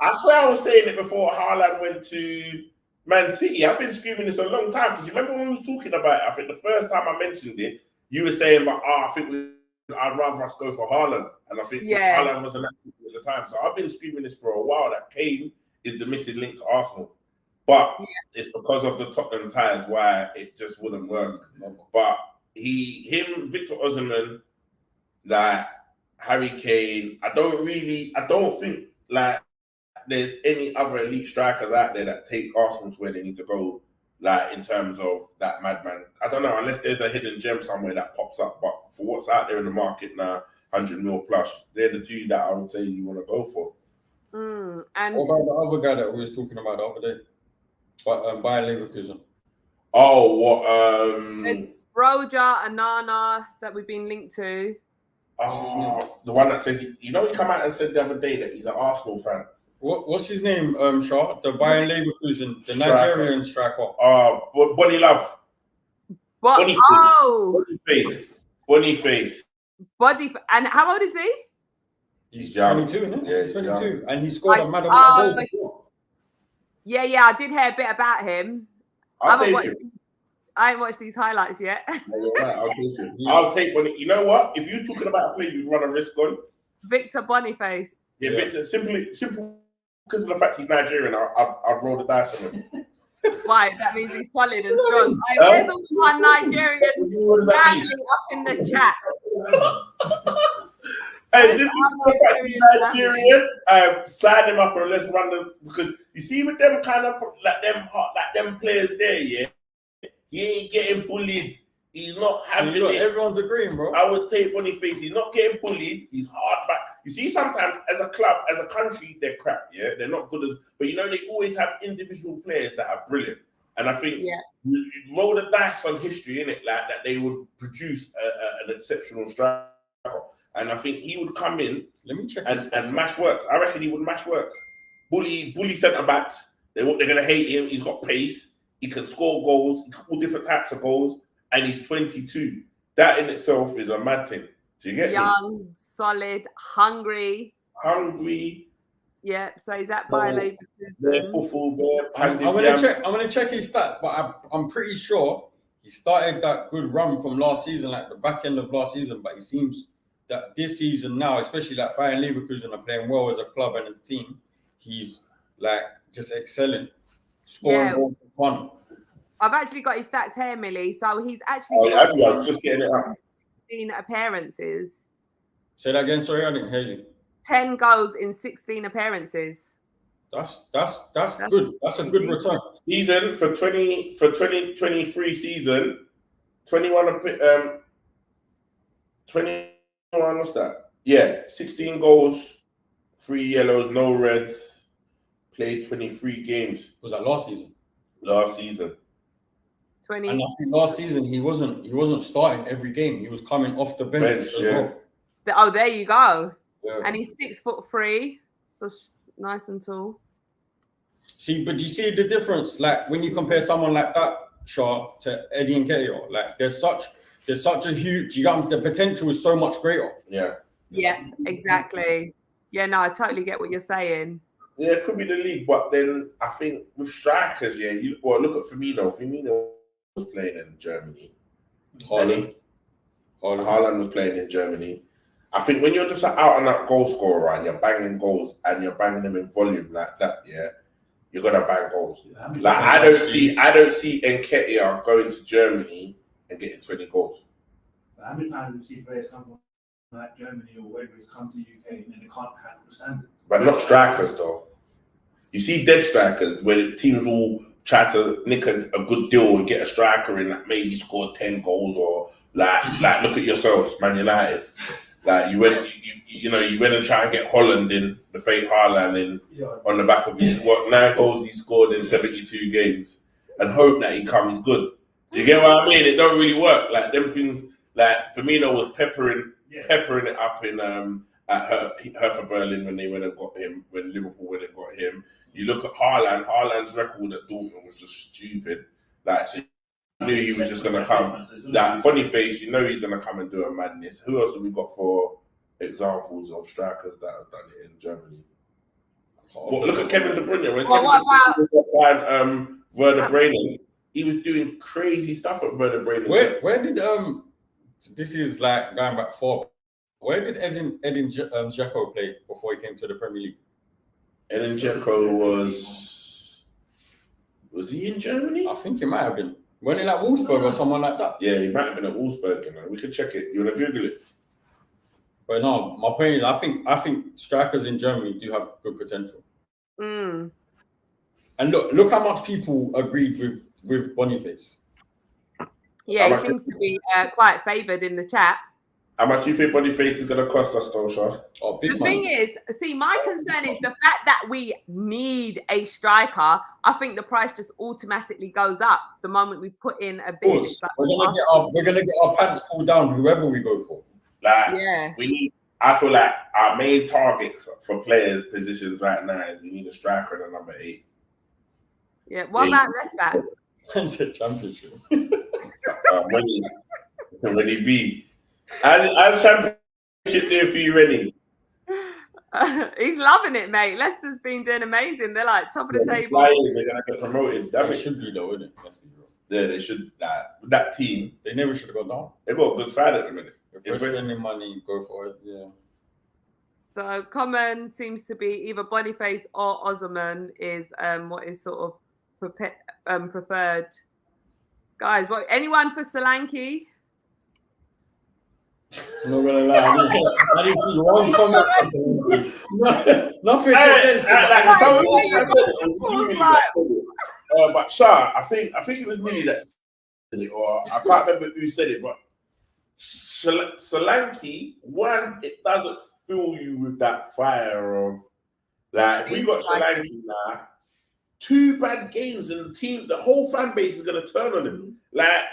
I swear I was saying it before Haaland went to Man City. I've been screaming this a long time because you remember when we was talking about it? I think the first time I mentioned it, you were saying, I'd rather us go for Haaland. And I think Haaland was an accident at the time. So I've been screaming this for a while that Kane is the missing link to Arsenal. but it's because of the Tottenham ties why it just wouldn't work. But Victor Osimhen, like Harry Kane, I don't think like there's any other elite strikers out there that take Arsenal to where they need to go, like in terms of that madman. I don't know, unless there's a hidden gem somewhere that pops up. But for what's out there in the market now, 100 mil plus, they're the two that I would say you want to go for. And what about the other guy that we was talking about the other day? But Bayer Leverkusen. Oh, what? Roger Anana that we've been linked to. Oh, the one that says he come out and said the other day that he's an Arsenal fan. What's his name? Char, the Bayer Leverkusen, the Nigerian striker. Bonnie Love. What? Boniface. And how old is he? He's young. 22, isn't he? Yeah, he's 22, young. and he scored a mad amount of goals. Yeah, I did hear a bit about him. I haven't watched these highlights yet. No, you're right. I'll take him. I'll take one. You know what? If you're talking about a player you'd run a risk on, Victor Boniface. Yeah, Victor, simple because of the fact he's Nigerian, I'd roll the dice on him. Why? That means he's solid and strong. There's all my Nigerians up in the chat. Hey, simply the fact he's Nigerian, sign him up and let's run them, because you see with them kind of like them players there, yeah, he ain't getting bullied. He's not having it. Everyone's agreeing, bro. I would take Boniface. He's not getting bullied. He's hard back. You see, sometimes as a club, as a country, they're crap. Yeah, they're not good as. But you know, they always have individual players that are brilliant. And I think you roll the dice on history, innit, like that they would produce an exceptional striker. And I think he would come in. Let me check and mash works. I reckon he would mash works. Bully centre backs. They're gonna hate him. He's got pace. He can score goals. He can score different types of goals. And he's 22. That in itself is a mad thing. Do you get me? Young, solid, hungry. Yeah, so is that Bayer Leverkusen? I'm gonna check his stats, but I'm pretty sure he started that good run from last season, like the back end of last season. But it seems that this season now, especially like Bayer Leverkusen are playing well as a club and as a team, he's like just excelling, scoring goals for fun. I've actually got his stats here, Millie. So he's actually I'm just getting it up. 16 appearances. Say that again. Sorry, I didn't hear you. 10 goals in 16 appearances. That's good. That's a good return. Season for 2023 season, 21 what's that? Yeah, 16 goals, 3 yellows, no reds. Played 23 games. Was that last season? Last season. 20. And I think last season he wasn't starting every game. He was coming off the bench as well. Oh, there you go. Yeah. And he's 6'3", so nice and tall. See, but do you see the difference? Like when you compare someone like that, Char, to Eddie Nketiah, like there's such a huge. The potential is so much greater. Yeah. Yeah, exactly. Yeah, no, I totally get what you're saying. Yeah, it could be the league, but then I think with strikers, look at Firmino. Firmino was playing in Germany. Haaland was playing in Germany. I think when you're just an out-and-out goal scorer and you're banging goals and you're banging them in volume like that, you're gonna bang goals. Like I don't see Nketiah going to Germany and getting 20 goals. How many times do you see players come from like Germany or wherever it's come to UK and they can't handle the standard? But not strikers though. You see dead strikers where teams will try to nick a good deal and get a striker in that maybe scored 10 goals or like look at yourselves, Man United. Like you went and try and get Holland in, the fake Haaland on the back of his 9 goals he scored in 72 games and hope that he comes good. Do you get what I mean? It don't really work. Like them things, like Firmino was peppering it up in at Hertha Berlin when they went and got him, when Liverpool went and got him. You look at Haaland's record at Dortmund was just stupid. Like so you knew he was just gonna come. That Boniface, you know he's gonna come and do a madness. Who else have we got for examples of strikers that have done it in Germany? But look at Kevin De Bruyne. When Kevin De Bruyne Werder Bremen, he was doing crazy stuff at Werder Bremen. Where did this is like going back far. Where did Edin Dzeko play before he came to the Premier League? Edin Dzeko was Was he in Germany? I think he might have been. When he like Wolfsburg or someone like that. Yeah, he might have been at Wolfsburg. You know, we could check it. You want to Google it? But no, my point is, I think strikers in Germany do have good potential. Mm. And look how much people agreed with Boniface. Yeah, he seems to be quite favoured in the chat. How much do you think Boniface is going to cost us, though, Char? Oh, big The money. thing is, see, my concern is the fact that we need a striker. I think the price just automatically goes up the moment we put in a bid. It's like, We're gonna get our pants pulled down, whoever we go for. Like, yeah. we need. I feel like our main targets for players' positions right now is we need a striker and a number 8. Yeah. What about left back? It's a championship. When he be. As championship there for you, Rennie. He's loving it, mate. Leicester's been doing amazing. They're like top of the table. They're gonna get promoted. They should be though, isn't it? Let's be real. Yeah, they should. With that team, They never should have gone down. they got a good side at the minute. If we're spending money, go for it. Yeah. So common seems to be either Boniface or Osman is what is sort of preferred. Guys, what anyone for Solanke? I'm not gonna lie. I didn't see one comment. Nothing against it. But Char, I think it was me that said it, or I can't remember who said it, but Solanke, one, it doesn't fill you with that fire of like if we got Solanke now, 2 bad games and the whole fan base is gonna turn on him. Like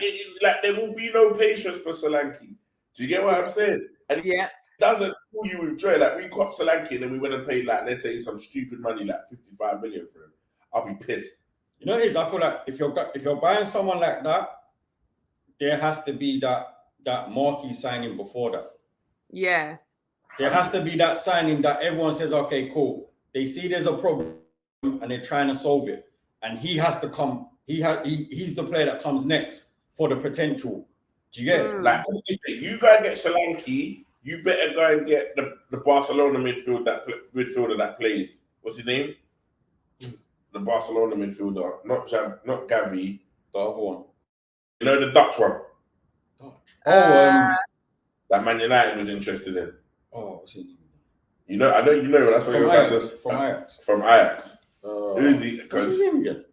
there will be no patience for Solanke. Do you get what I'm saying? And it doesn't fill you with joy. Like we got Solanke and then we went and paid like let's say some stupid money like 55 million for him. I'll be pissed. You know what it is? I feel like if you're buying someone like that, there has to be that marquee signing before that. Yeah. There has to be that signing that everyone says, okay, cool. They see there's a problem and they're trying to solve it. And he has to come. He's the player that comes next for the potential. Do you get it? Like you go and get Solanke, you better go and get the Barcelona midfielder that plays. What's his name? The Barcelona midfielder, not Gavi. The other one. You know the Dutch one. That Man United was interested in. What's his name? You know, I know you know. That's what you're about to. From Ajax. From Ajax. Who is he? What's his name again?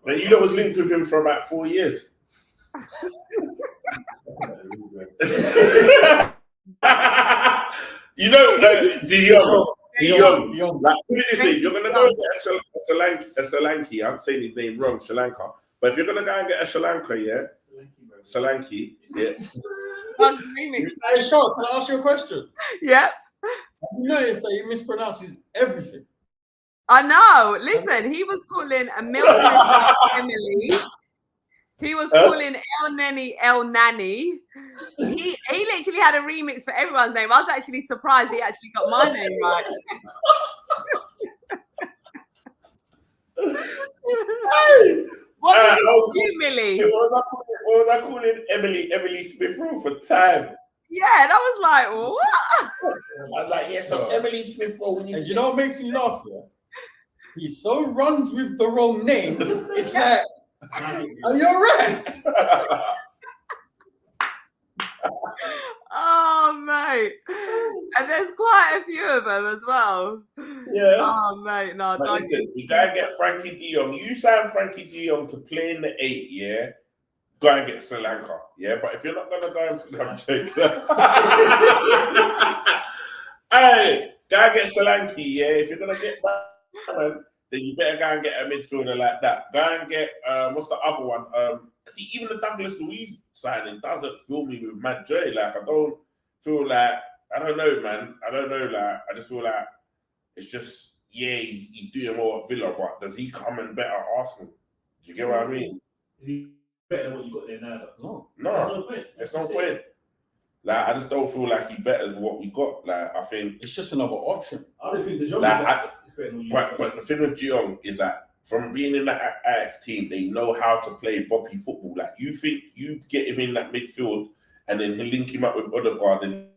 Then you know was linked with him for about 4 years. You know, De Jong. Like, put it this way, if you're gonna go and get a Solanke, I'm saying his name wrong, Sri Lanka. But if you're gonna go and get a Sri Lanka, Solanke, yeah. Hey, Char, can I ask you a question? Yeah. Have you noticed that he mispronounces everything? I know. Listen, he was calling a Milton Emily. He was calling El Neni El Nani. He literally had a remix for everyone's name. I was actually surprised he actually got my name right. What did you do, Millie? What was I calling Emily Smith Rowe for time? Yeah, and I was like, what? I was like, yeah, so Emily Smith Rowe. And you know what makes me laugh? Yeah? He so runs with the wrong name. It's like, are you alright? Oh, mate. And there's quite a few of them as well. Yeah. Oh, mate. No, but listen, you gotta get Frankie de Jong. You sign Frankie de Jong to play in the 8, yeah? Go and get Sri Lanka, yeah? But if you're not gonna go and put them hey, go and get Sri Lanka, yeah? If you're gonna get man, then you better go and get a midfielder like that. Go and get what's the other one? See, even the Douglas Luiz signing doesn't fill me with mad joy. Like I don't feel like I don't know, man. I don't know. Like I just feel like it's just he's doing more at Villa, but does he come and better Arsenal? Do you get what I mean? Is he better than what you got there now? No, there's no point. Like I just don't feel like he betters what we got. Like I think it's just another option. I don't think the Jong is better than what you got. But the thing with Jong is that from being in that Ajax team, they know how to play boppy football. Like you think you get him in that midfield and then he'll link him up with Odegaard and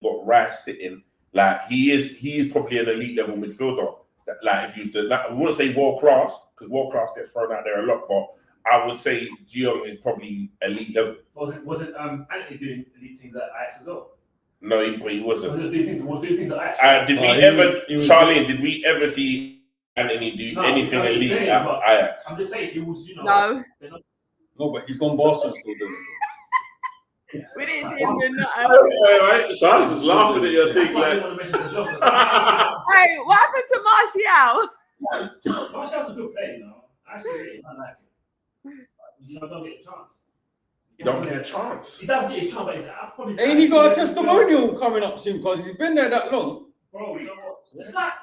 got Rice sitting. Like he is probably an elite level midfielder. Like if you was to, like, we wouldn't say world class because world class gets thrown out there a lot, but I would say De Jong is probably elite level. Was it Anthony doing elite things at Ajax as well? No, he wasn't. Was doing things at Ajax? Charlie? Did we ever see Anthony do anything elite at Ajax? I'm just saying it was, No. No, but he's gone Barca still doing it. We didn't see him doing that. Right? Charles is laughing at your thing like. Hey, what happened to Martial? Martial's a good player, Actually, I like him. Don't get a chance. He don't get a chance. He does get his chance, but I've probably. Ain't he got a testimonial coming up soon because he's been there that long? Bro, you know what? It's like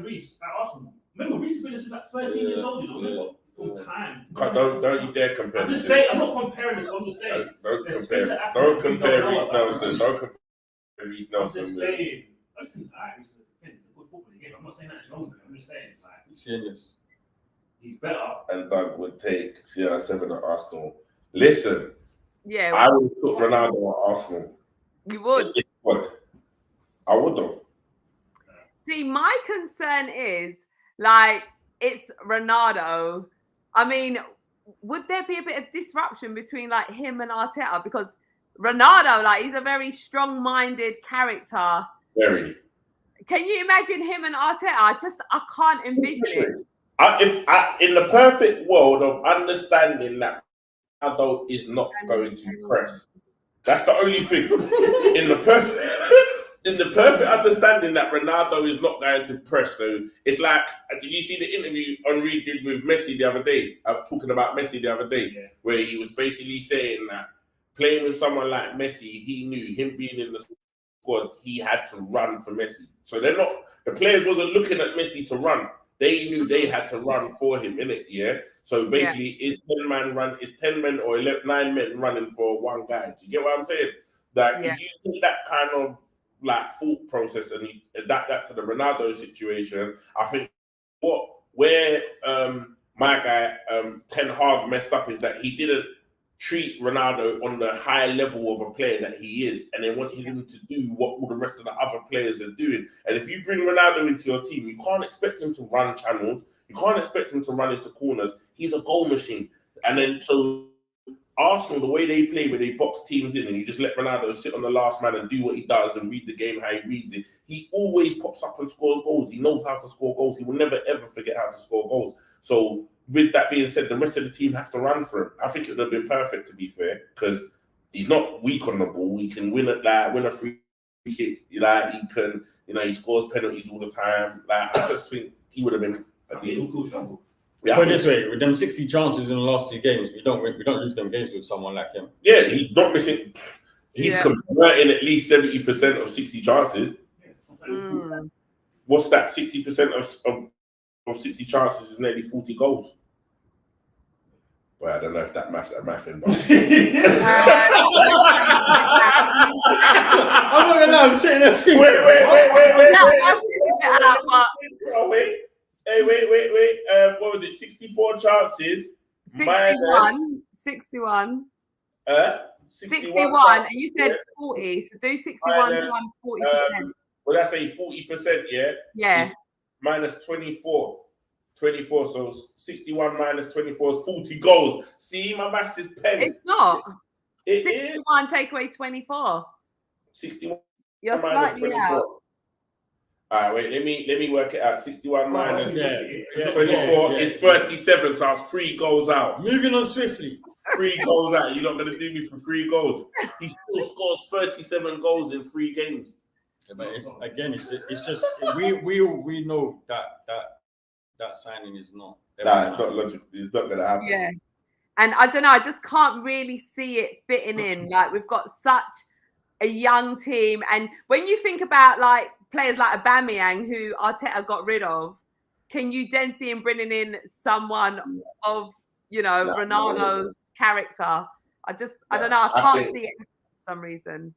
Reece at Arsenal. Remember, Reece has been there since like 13 years old. Remember, from time. Don't you dare compare. I'm just saying. I'm not comparing this. I'm just saying. Don't compare Reece Nelson. Don't compare Reece Nelson. I'm just saying. Listen, Reece is a good football game. I'm not saying that's wrong. I'm just saying, Genius. He's better. And Doug would take CR7 at Arsenal. Listen, yeah, I would have put Ronaldo at Arsenal. You would? I would have. See, my concern is, like, it's Ronaldo. I mean, would there be a bit of disruption between, like, him and Arteta? Because Ronaldo, like, he's a very strong-minded character. Very. Can you imagine him and Arteta? I can't envision it. In the perfect world of understanding that Ronaldo is not going to press, that's the only thing. in the perfect understanding that Ronaldo is not going to press. So it's like, did you see the interview Henry did with Messi the other day? Talking about Messi the other day, where he was basically saying that playing with someone like Messi, he knew him being in the squad, he had to run for Messi. So the players wasn't looking at Messi to run. They knew they had to run for him, innit? Yeah. So basically, is 10 men or 9 men running for one guy? Do you get what I'm saying? Like, if you take that kind of like thought process and you adapt that to the Ronaldo situation, I think where my guy Ten Hag messed up is that he didn't treat Ronaldo on the high level of a player that he is, and they wanted him to do what all the rest of the other players are doing. And if you bring Ronaldo into your team, you can't expect him to run channels. You can't expect him to run into corners. He's a goal machine. And then so Arsenal, the way they play, where they box teams in and you just let Ronaldo sit on the last man and do what he does and read the game how he reads it, he always pops up and scores goals. He knows how to score goals. He will never, ever forget how to score goals. So with that being said, the rest of the team have to run for him. I think it would have been perfect, to be fair, because he's not weak on the ball. He can win a free kick. Like, he can, he scores penalties all the time. Like, I just think he would have been a deal. Yeah, put it this way, with them 60 chances in the last 2 games, we don't lose them games with someone like him. Yeah, he's not missing. He's converting at least 70% of 60 chances. What's that? 60% of 60 chances is nearly 40 goals. Well, I don't know if that maths are mathing, but I'm not gonna lie, I'm sitting there thinking. Wait. What was it? 64 chances. 61. 61. 61, and you said 40. So do 61 times 40%. Well, that's a 40%, yeah? Yeah. It's minus 24. 24, so 61 minus 24 is 40 goals. See, my maths is pen. It's not. It 61 take away 24. 61 You're minus slightly 24. out. All right, wait, let me work it out. 61 minus 24 yeah. is 37, so I was 3 goals out. Moving on swiftly. 3 goals out. You're not going to do me for 3 goals. He still scores 37 goals in 3 games. Yeah, but it's just we know that signing is not. Nah, it's not logical. It's not going to happen. Yeah. And I don't know, I just can't really see it fitting in. Like, we've got such a young team. And when you think about, like, players like Aubameyang, who Arteta got rid of, can you then see him bringing in someone of, Ronaldo's character? I don't know. I can't see it for some reason.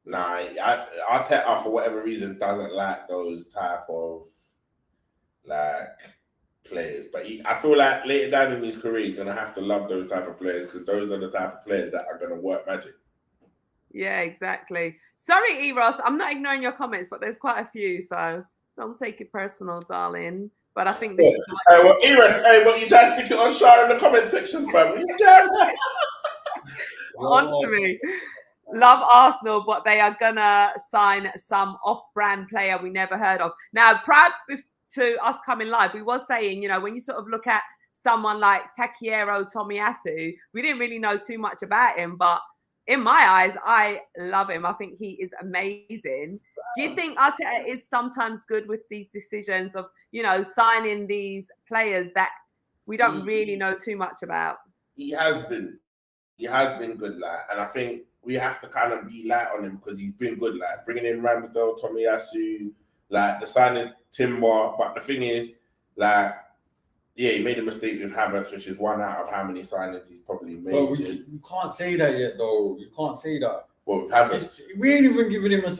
Nah, Arteta, for whatever reason, doesn't like those type of, like, players. But I feel like later down in his career, he's going to have to love those type of players, because those are the type of players that are going to work magic. Yeah, exactly. Sorry, Eros, I'm not ignoring your comments, but there's quite a few, so Don't take it personal, darling. But I think Hey, well, Eros, hey, what you trying to stick it on Char in the comment section, fam? What you scared? on to me. Love Arsenal, but they are gonna sign some off-brand player we never heard of. Now, prior to us coming live, we was saying, you know, when you sort of look at someone like Takeru Tomiyasu, we didn't really know too much about him, but in my eyes, I love him. I think he is amazing. Do you think Arteta is sometimes good with these decisions of, you know, signing these players that we don't really know too much about? He has been good, like, and I think we have to kind of be light on him because he's been good, like bringing in Ramsdale, Tomiyasu, like the signing Timber. But the thing is, like, yeah, he made a mistake with Havertz, which is one out of how many signings he's probably made. Well, you can't say that yet, though. You can't say that. Well, with Havertz, we ain't even giving him a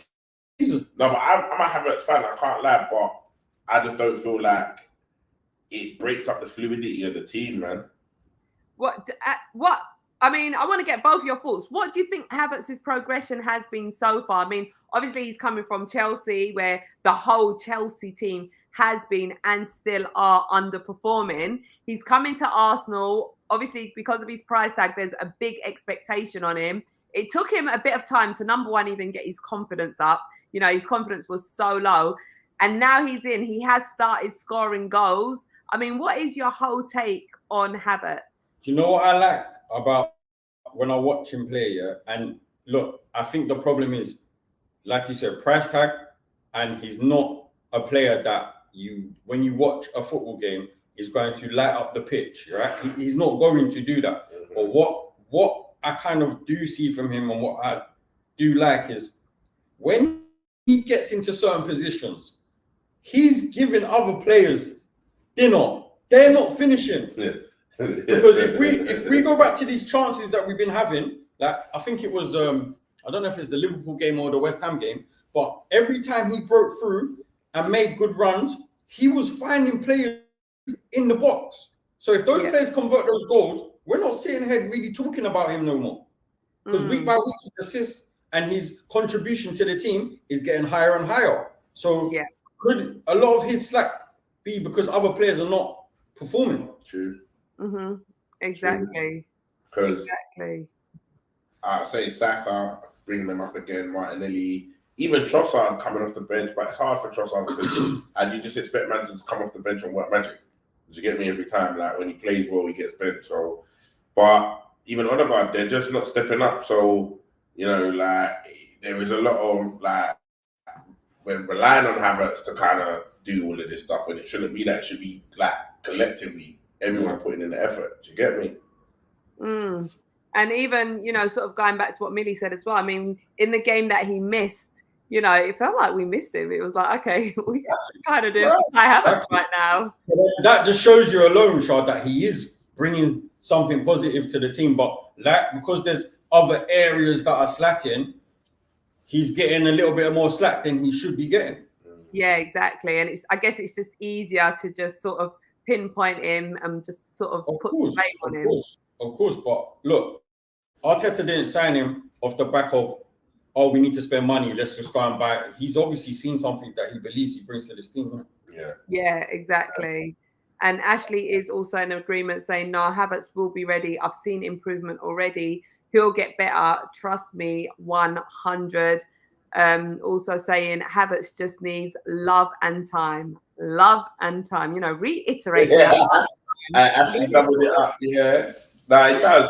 season. No, but I'm a Havertz fan. I can't lie, but I just don't feel like it breaks up the fluidity of the team, man. What? I mean, I want to get both your thoughts. What do you think Havertz's progression has been so far? I mean, obviously he's coming from Chelsea, where the whole Chelsea team has been and still are underperforming. He's coming to Arsenal, obviously because of his price tag. There's a big expectation on him. It took him a bit of time to, number one, even get his confidence up. You know, his confidence was so low, and now he has started scoring goals. I mean, what is your whole take on Havertz? Do you know what I like about when I watch him play? Yeah, and look, I think the problem is, like you said, price tag, and he's not a player that when you watch a football game, is going to light up the pitch, right? He's not going to do that. Mm-hmm. But what I kind of do see from him and what I do like is when he gets into certain positions, he's giving other players dinner. They're not finishing. Yeah. Because if we go back to these chances that we've been having, like I think it was I don't know if it's the Liverpool game or the West Ham game, but every time he broke through and made good runs, he was finding players in the box. So if those players convert those goals, we're not sitting here really talking about him no more. Because week by week his assists and his contribution to the team is getting higher and higher. So could a lot of his slack be because other players are not performing? True. Mm-hmm. Exactly. Because I say Saka, bringing them up again, Martinelli, even Trossard coming off the bench, but it's hard for Trossard because and you just expect man to come off the bench and work magic. Do you get me? Every time, like when he plays well, he gets benched. So, but even Odegaard, they're just not stepping up. So, you know, like there is a lot of like we're relying on Havertz to kind of do all of this stuff, and it shouldn't be that. It should be like collectively everyone putting in the effort. Do you get me? And even, you know, sort of going back to what Millie said as well. I mean, in the game that he missed, you know, it felt like we missed him. It was like, okay, we kind of do. I have it right now. That just shows you alone, Char, that he is bringing something positive to the team. But like because there's other areas that are slacking, he's getting a little bit more slack than he should be getting. Yeah, exactly. And I guess it's just easier to just sort of pinpoint him and just sort of put the blame on him. Of course. But look, Arteta didn't sign him off the back of, oh, we need to spend money, let's just go and buy it. He's obviously seen something that he believes he brings to this team. Right? Yeah, exactly. And Ashley is also in agreement saying, no, Havertz will be ready. I've seen improvement already. He'll get better. Trust me, 100. Also saying Havertz just needs love and time. Love and time. You know, reiterate that. Ashley doubled it up. Yeah. Nah, it does.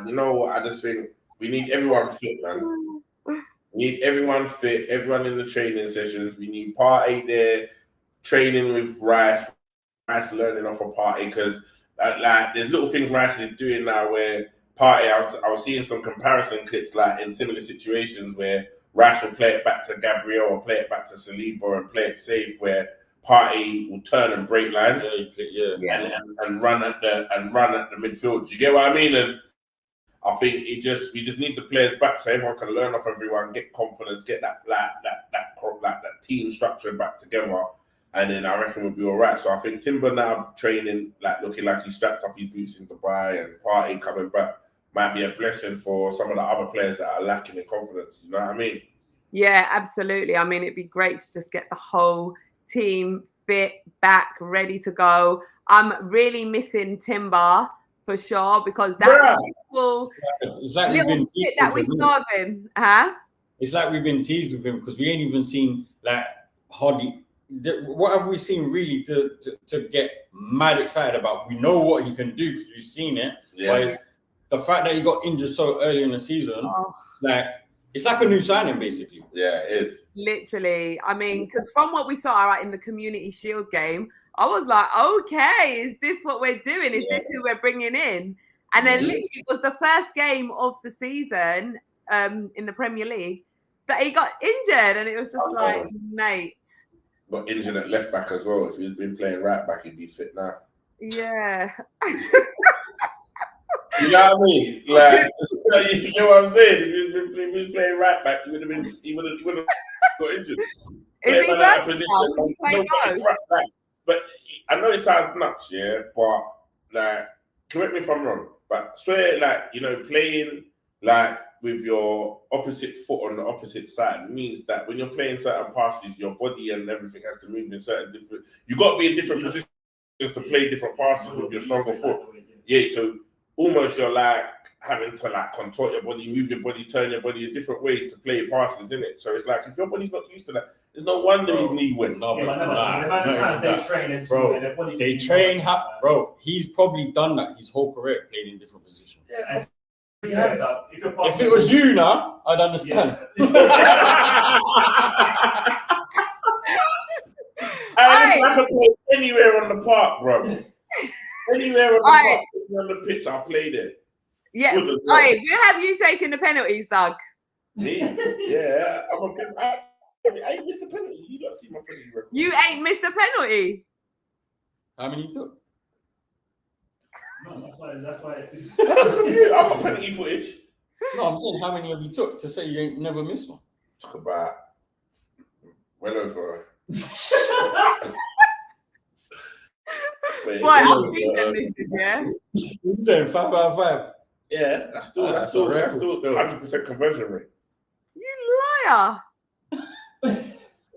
You know what? I just think we need everyone fit, man. We need everyone fit, everyone in the training sessions. We need Partey there, training with Rice learning off of Partey, because like there's little things Rice is doing now where Partey, I was seeing some comparison clips like in similar situations where Rice will play it back to Gabriel or play it back to Saliba and play it safe, where Partey will turn and break lines and run at the midfield. Do you get what I mean? And I think we just need the players back so everyone can learn off everyone, get confidence, get that team structure back together, and then I reckon we'll be all right. So I think Timber now training, like looking like he's strapped up his boots in Dubai, and Partey coming back might be a blessing for some of the other players that are lacking in confidence. You know what I mean? Yeah, absolutely. I mean, it'd be great to just get the whole team fit, back, ready to go. I'm really missing Timber for sure because that Bruh. It's like we've little been bit teased that we with him. saw of him, huh? It's like we've been teased with him because we ain't even seen like hardly. What have we seen really to get mad excited about? We know what he can do because we've seen it. Yeah. But it's the fact that he got injured so early in the season. Oh. It's like a new signing basically. Yeah, it is. Literally. I mean, because from what we saw in the Community Shield game, I was like, okay, is this what we're doing? Is this who we're bringing in? And then literally it was the first game of the season in the Premier League that he got injured. And it was just like, mate. Got injured at left back as well. If he's been playing right back, he'd be fit now. Yeah. You know what I mean? Like, you know what I'm saying? If he'd been playing right back, he would have got injured. Is he out of both position? now? Right. But I know it sounds nuts, yeah. But like, correct me if I'm wrong. But swear, like, you know, playing like with your opposite foot on the opposite side means that when you're playing certain passes, your body and everything has to move in certain different. You got to be in different positions to play different passes with your stronger foot. Yeah, so almost you're like having to like contort your body, move your body, turn your body in different ways to play passes, in it. So it's like if your body's not used to that, there's no wonder his knee went. No, Bro, they train. Bro, he's probably done that his whole career, playing in different positions. Yeah. If it was you now, I'd understand. I can play anywhere on the park, bro. Anywhere on the park, on the pitch, I played it. Yeah. Where have you taken the penalties, Doug? Me? Yeah. I ain't missed the penalty. You don't see my penalty record. You ain't missed a penalty. How many you took? No, that's why. I've got penalty footage. No, I'm saying how many have you took to say you ain't never missed one? Took about well over. Why? I've seen them misses, yeah. You're saying 5 out of 5. Yeah, that's still 100% conversion rate. You liar.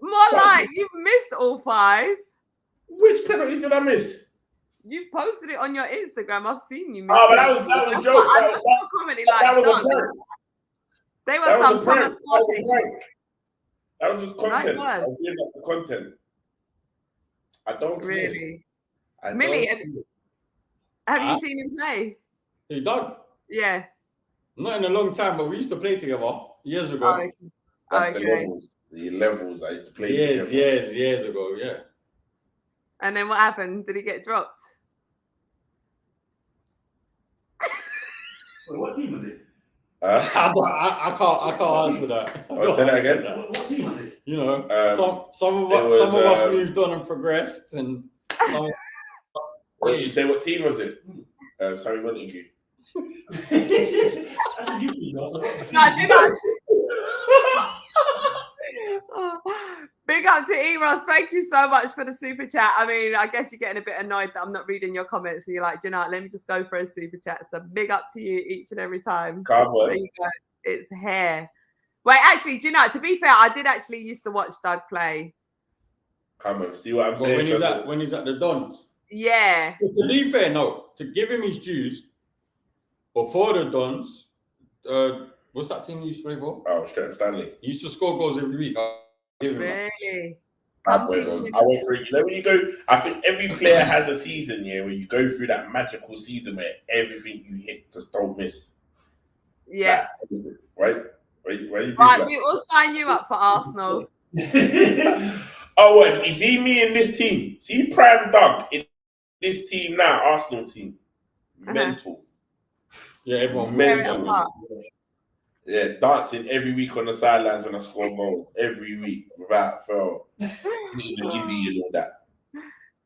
More like you've missed all 5. Which penalties did I miss? You posted it on your Instagram. I've seen you miss. Oh, but that was a joke. That was a prank. They were some Thomas Partey. That was just content. Nice I was doing that for content. I don't really. Miss. Millie, have you seen him play? Hey, Doug? Yeah. Not in a long time, but we used to play together years ago. Oh, okay. That's the levels I used to play together. Years ago, yeah. And then what happened? Did he get dropped? Wait, what team was it? I can't answer that. Say that again. What team was it? You know, some of us moved on and progressed, and some. You say what team was it? Sammy Montague. That's a new team. No, do not. Big up to Eros. Thank you so much for the super chat. I mean, I guess you're getting a bit annoyed that I'm not reading your comments. So you're like, let me just go for a super chat. So big up to you each and every time. There you go. It's hair. Wait, actually, to be fair, I did actually used to watch Doug play. Come on, see what I'm saying? When he's at the Dons. Yeah. But to be fair, no. To give him his dues, before the Dons, what's that team he used to play for? Oh, Stretton Stanley. He used to score goals every week. Really? I went through. You know when you go, I think every player has a season, yeah, where you go through that magical season where everything you hit just don't miss. Yeah. Right. We will sign you up for Arsenal. Oh, what? You see me in this team? See Prime Doug in this team now, Arsenal team. Mental. Yeah, everyone mental. Yeah, dancing every week on the sidelines when I score goals. Every week without fail. Eating the giddy and all that.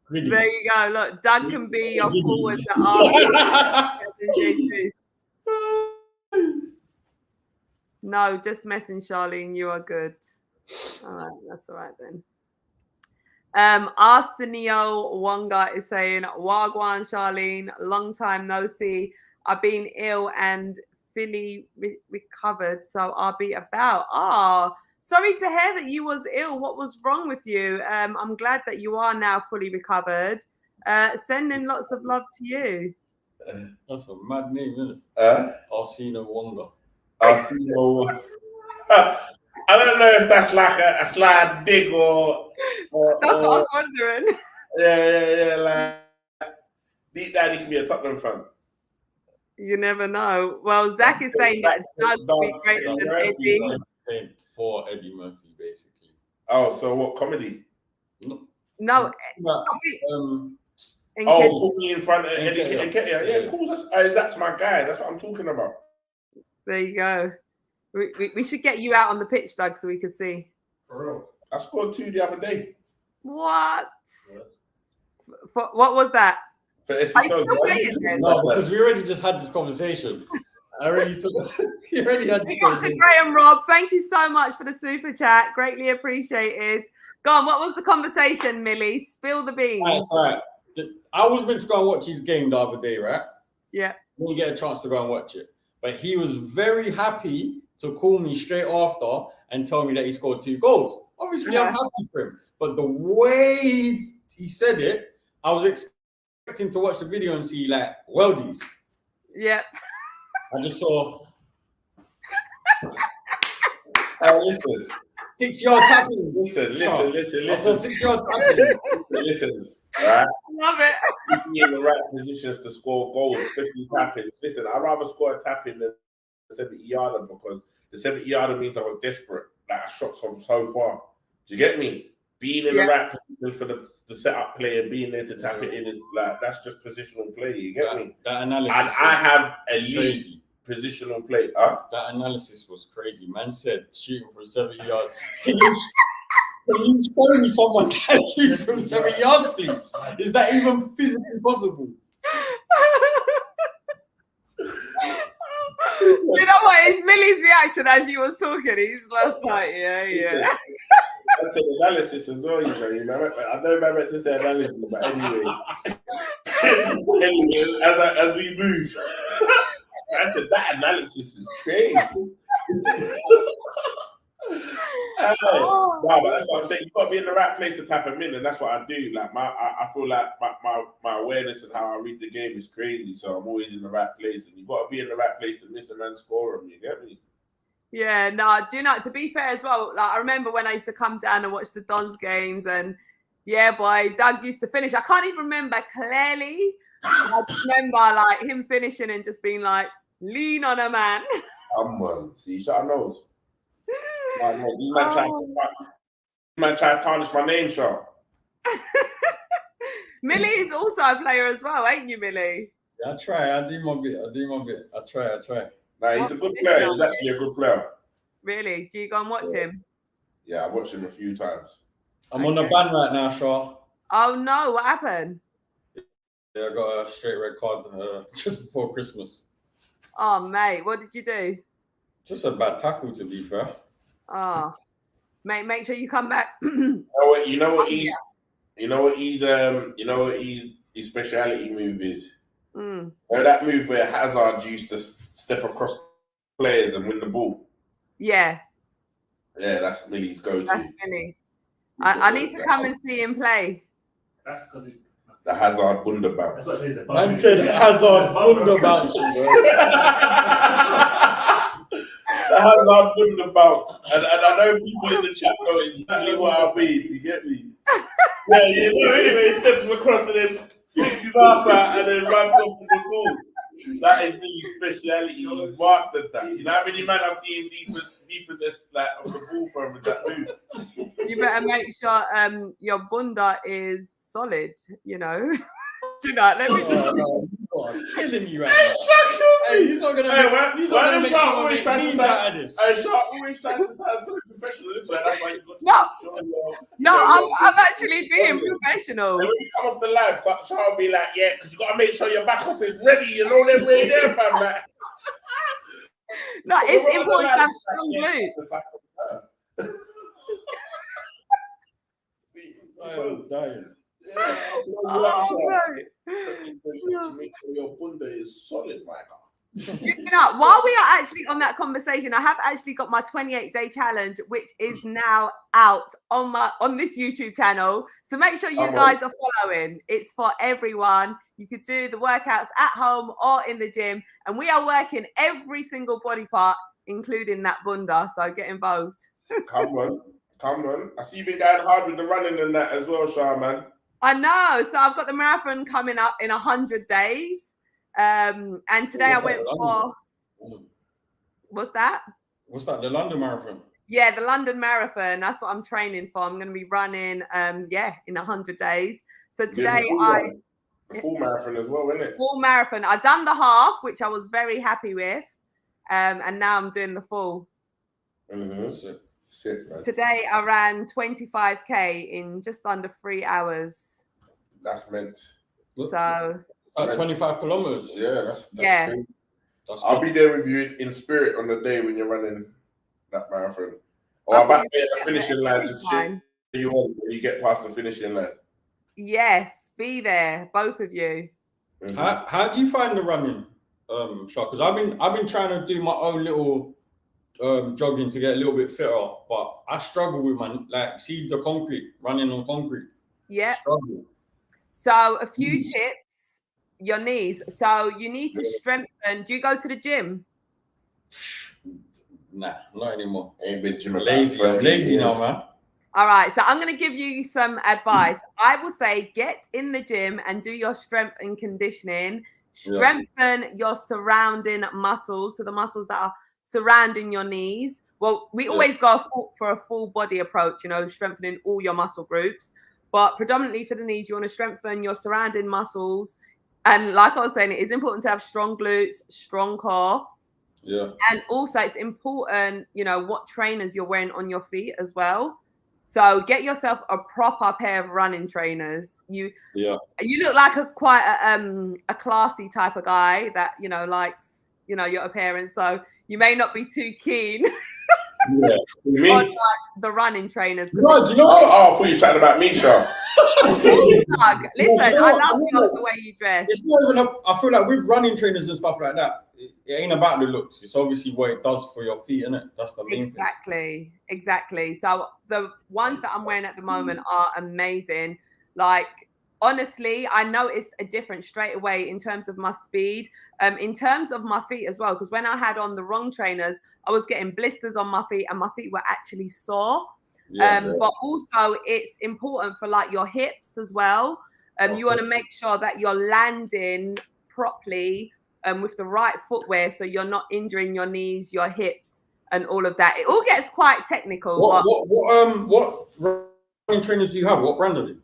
Really? There you go. Look, Doug can be your forward to Arsenal. No, just messing, Charlene. You are good. All right, that's all right then. Arsenio Wonga is saying, Wagwan, Charlene, long time no see. I've been ill and fully recovered, so I'll be about. sorry to hear that you was ill. What was wrong with you? I'm glad that you are now fully recovered. Sending lots of love to you. That's a mad name, isn't it? Arsena Wonga. Arsena. I don't know if that's like a slight dig or that's what I was wondering. Yeah. Like, deep down, he can be a Tottenham fan. You never know. Well, Zach is saying that Doug would be greater than Eddie. For Eddie Murphy, basically. Oh, so what, comedy? No. Put me in front of Eddie Nketiah. Yeah, cool. That's my guy. That's what I'm talking about. There you go. We should get you out on the pitch, Doug, so we can see. For real. I scored 2 the other day. What? What was that? For no, because we already just had this conversation. You already had this conversation. Graham Rob, thank you so much for the super chat. Greatly appreciated. Go on, what was the conversation, Millie? Spill the beans. Right. I was meant to go and watch his game the other day, right? Yeah. Didn't get a chance to go and watch it. But he was very happy to call me straight after and tell me that he scored 2 goals. Obviously, I'm happy for him. But the way he said it, I was expecting to watch the video and see, like, weldies. Yeah. I just saw... listen. 6-yard tapping. Listen. I saw 6-yard tapping. Listen, right? Love it. Be in the right positions to score goals, especially tappings. Listen, I'd rather score a tapping than a 70-yarder because the 70-yarder means I was desperate. Like I shot from so far. Do you get me? Being in the right position for the setup play and being there to tap it in is like that's just positional play. You get me? That analysis. And I have elite positional play. That analysis was crazy. Man said shooting from 70 yards. Can you show me someone that shoots from 70 yards, please? Is that even physically possible? Do you know what? It's Millie's reaction as you was talking. He's just like, yeah. That's an analysis as well, you know. I know man meant to say analysis, but anyway. As we move, I said that analysis is crazy. No, but that's what I'm saying. You've got to be in the right place to tap them in, and that's what I do. Like I feel like my awareness and how I read the game is crazy, so I'm always in the right place, and you've got to be in the right place to miss a man score them. You get me? Yeah, no, do you know, to be fair as well, like I remember when I used to come down and watch the Dons games and boy, Doug used to finish. I can't even remember clearly. I remember like him finishing and just being like, lean on a man. Come on, see, shut our nose. No, these man try to tarnish my name, Char. Millie is also a player as well, ain't you, Millie? Yeah, I try. I do my bit. I try. Nah, he's a good player. He's actually a good player. Really? Do you go and watch him? Yeah, I've watched him a few times. I'm on the ban right now, Char. Oh no, what happened? Yeah, I got a straight red card just before Christmas. Oh mate, what did you do? Just a bad tackle, to be fair. Oh, mate, make sure you come back. You know what his speciality move is. That move where Hazard used to step across players and win the ball. Yeah, that's Millie's go-to. That's Millie. I need to come and see him play. That's because he's the Hazard Bunda bounce. Man said Hazard Bunda bounce. The Hazard Bunda bounce. And I know people in the chat know exactly what I mean. You get me? Yeah, you know, anyway, he steps across and then sticks his ass out and then runs off with the ball. That is Millie's speciality. He mastered that. You know how many men I've seen deep possessed like of the ball from with that move? You better make sure your bunda is solid, you know. Do not let me just killing you right now. Hey, he's not gonna make someone make memes out of this. Shark always trying to sound so professional this way. That's why you got to I'm actually being professional. When you come off the live, Shark will be like, yeah, because you got to make sure your back off is ready. You know them way there, fam. Like. No, it's important to have strong glutes. I'm dying. To make sure your bunda is solid, my God. You know, while we are actually on that conversation, I have actually got my 28-day challenge, which is now out on this YouTube channel. So make sure you guys are following. It's for everyone. You could do the workouts at home or in the gym, and we are working every single body part, including that bunda. So get involved. Come on. I see you been going hard with the running and that as well, Char, man. I know. So I've got the marathon coming up in 100 days. And today I went for what's that? What's that? The London Marathon? Yeah, the London Marathon. That's what I'm training for. I'm going to be running in 100 days. So today the full marathon as well, isn't it? Full marathon. I done the half, which I was very happy with. And now I'm doing the full. Mm-hmm. Sick, man. Today I ran 25k in just under 3 hours. That's meant. So 25 kilometers. Yeah, that's yeah. Crazy. I'll be there with you in spirit on the day when you're running that marathon. Or I'm about to be at the finishing line to cheer you on when you get past the finishing line. Yes, be there, both of you. Mm-hmm. How do you find the running, Char? Because I've been trying to do my own little jogging to get a little bit fitter, but I struggle with the concrete, running on concrete. Yeah. Struggle. So a few tips, your knees. So you need to strengthen. Do you go to the gym? Nah, not anymore. Ain't been gym. Lazy now, man. All right, so I'm going to give you some advice. I will say get in the gym and do your strength and conditioning. Strengthen your surrounding muscles, so the muscles that are surrounding your knees. Well, we always go for a full body approach, strengthening all your muscle groups. But predominantly for the knees, you want to strengthen your surrounding muscles. And like I was saying, it is important to have strong glutes, strong core. Yeah. And also it's important, what trainers you're wearing on your feet as well. So get yourself a proper pair of running trainers. You look like quite a classy type of guy that, likes, your appearance. So you may not be too keen. Yeah. On the running trainers. Oh, I thought you were chatting about me, Char. Listen, I love the way you dress. It's not even I feel like with running trainers and stuff like that, it ain't about the looks. It's obviously what it does for your feet, isn't it? That's the main thing. Exactly. So the ones that I'm wearing at the moment are amazing. Like, honestly, I noticed a difference straight away in terms of my speed, in terms of my feet as well. Because when I had on the wrong trainers, I was getting blisters on my feet and my feet were actually sore. But also it's important for like your hips as well. You want to make sure that you're landing properly with the right footwear, so you're not injuring your knees, your hips, and all of that. It all gets quite technical. What running trainers do you have? What brand are they?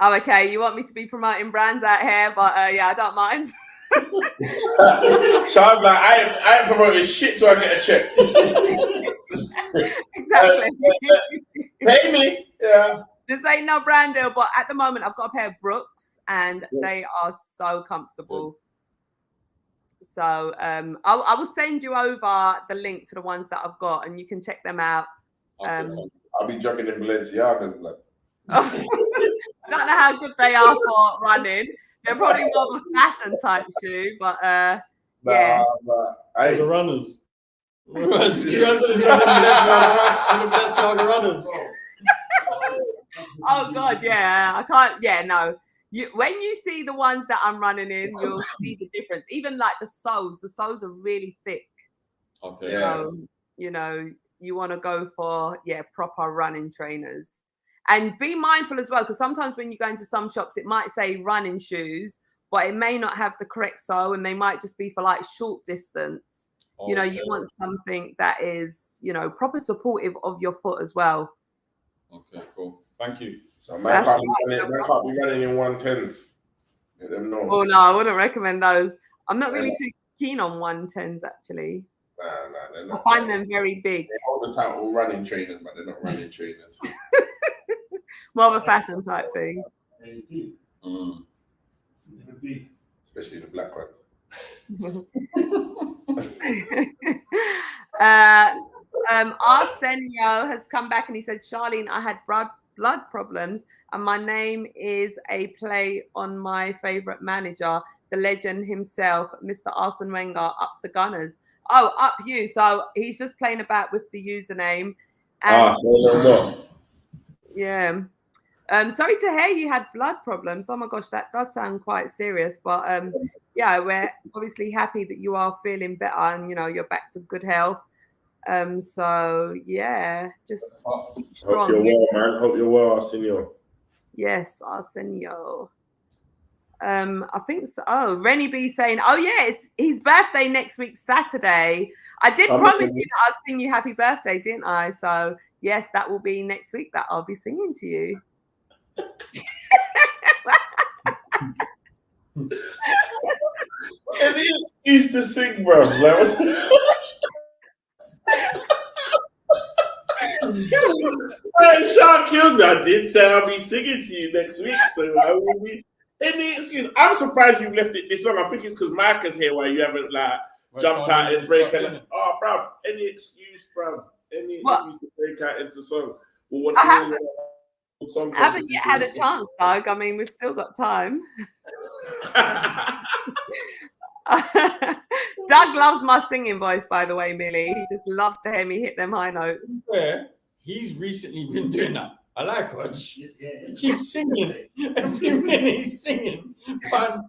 Oh, okay. You want me to be promoting brands out here, but I don't mind. Char's like, I ain't promoting shit till I get a check. Exactly. Pay me. Yeah. This ain't no brand deal, but at the moment I've got a pair of Brooks and they are so comfortable. So I will send you over the link to the ones that I've got and you can check them out. I'll be jogging in Balenciagas, blood. I don't know how good they are for running. They're probably more of a fashion type shoe, but the runners. Oh God, yeah. I can't. Yeah, no. When you see the ones that I'm running in, you'll see the difference. Even like the soles are really thick. Okay. So, you want to go for proper running trainers. And be mindful as well, because sometimes when you go into some shops, it might say running shoes, but it may not have the correct sole, and they might just be for like short distance. Okay. You want something that is, proper supportive of your foot as well. Okay, cool. Thank you. So man can't be running in 110s. Let them know. Oh no, I wouldn't recommend those. I'm not really too keen on 110s actually. Nah, they're not. I find them very big. They hold the title running trainers, but they're not running trainers. More of a fashion type thing. Especially the black ones. Arsenio has come back and he said, Charlene, I had blood problems and my name is a play on my favorite manager. the legend himself, Mr. Arsene Wenger, up the Gunners. Oh, up you. So he's just playing about with the username. And yeah. Sorry to hear you had blood problems. Oh my gosh, that does sound quite serious. But yeah, we're obviously happy that you are feeling better and you're back to good health. So yeah, just strong. Hope you're well, man. Hope you're well, Arsenio. Yes, Arsenio. I think so. Oh, Rennie B saying, oh yeah, it's his birthday next week, Saturday. I did promise you that I'd sing you happy birthday, didn't I? So yes, that will be next week that I'll be singing to you. Any excuse to sing, bro. Char kills me. I did say I'll be singing to you next week, so I will be. Any excuse? I'm surprised you've left it this long. I think it's because Mike is here while you haven't jumped out and break out. Oh, bro, any excuse, bro. Any excuse to break out into song. Well, I haven't yet had a chance, Doug. I mean, we've still got time. Doug loves my singing voice, by the way, Millie. He just loves to hear me hit them high notes. Yeah, he's recently been doing that. I like Hodge. He keeps singing. Every minute he's singing. But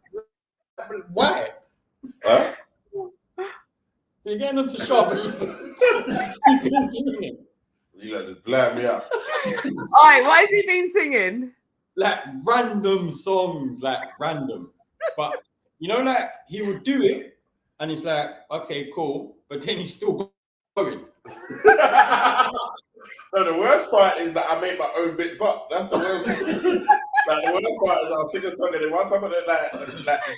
why? Huh? So you're getting onto Sharp. You've been doing it. You just blab me up. All right, what has he been singing? Like random songs, random. But he would do it, and it's like, okay, cool. But then he's still going. No, the worst part is that I make my own bits up. That's the worst part. The worst part is I'll sing a song and then once I've got the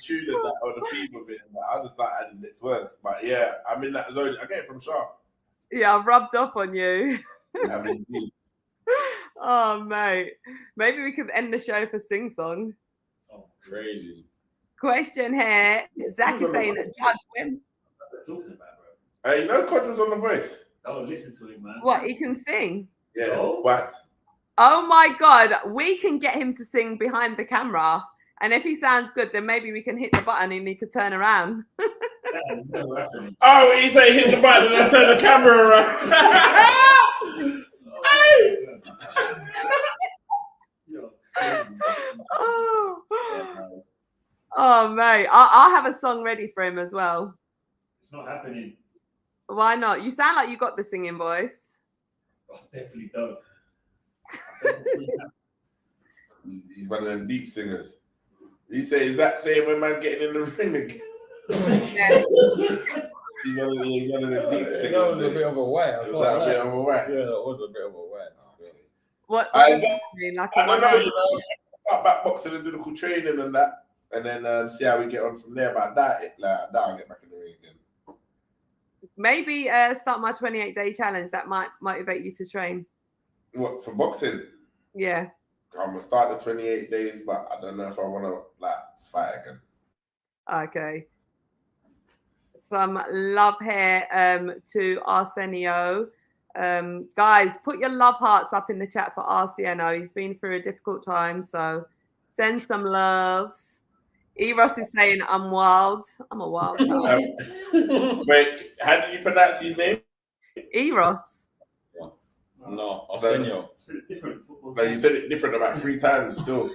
tune and that, or the theme of it, and I'll just start adding next words. But yeah, I'm in that zone. I get it from Char. Yeah, I've rubbed off on you. Oh, mate. Maybe we could end the show for sing song. Oh, crazy. Question here. Zach is saying that Doug win. Hey, Contra's on The Voice. Oh, listen to him, man. What, he can sing? Yeah, but. Oh my God, we can get him to sing behind the camera. And if he sounds good, then maybe we can hit the button and he could turn around. Oh, he say hit the button and I turn the camera around. Oh, mate. I'll have a song ready for him as well. It's not happening. Why not? You sound like you got the singing voice. Oh, definitely don't. He's one of them deep singers. He say exact same when man getting in the ring again. He's one of the deep singers. That was a bit of a whack. Was that a bit of a whack? Yeah, that was a bit of a whack. What does that mean? I don't know, start back boxing and do the cool training and that, and then see how we get on from there. But I'll get back in the ring again. Maybe start my 28-day challenge. That might motivate you to train. What, for boxing? Yeah. I'm gonna start the 28 days, but I don't know if I want to fight again. Okay. Some love here to Arsenio. Guys, put your love hearts up in the chat for Arsenio. He's been through a difficult time, so send some love. Eros is saying, I'm wild. I'm a wild child. Wait, how did you pronounce his name? Eros. No, Arsenio. No, you said it different about 3 times still. Wait,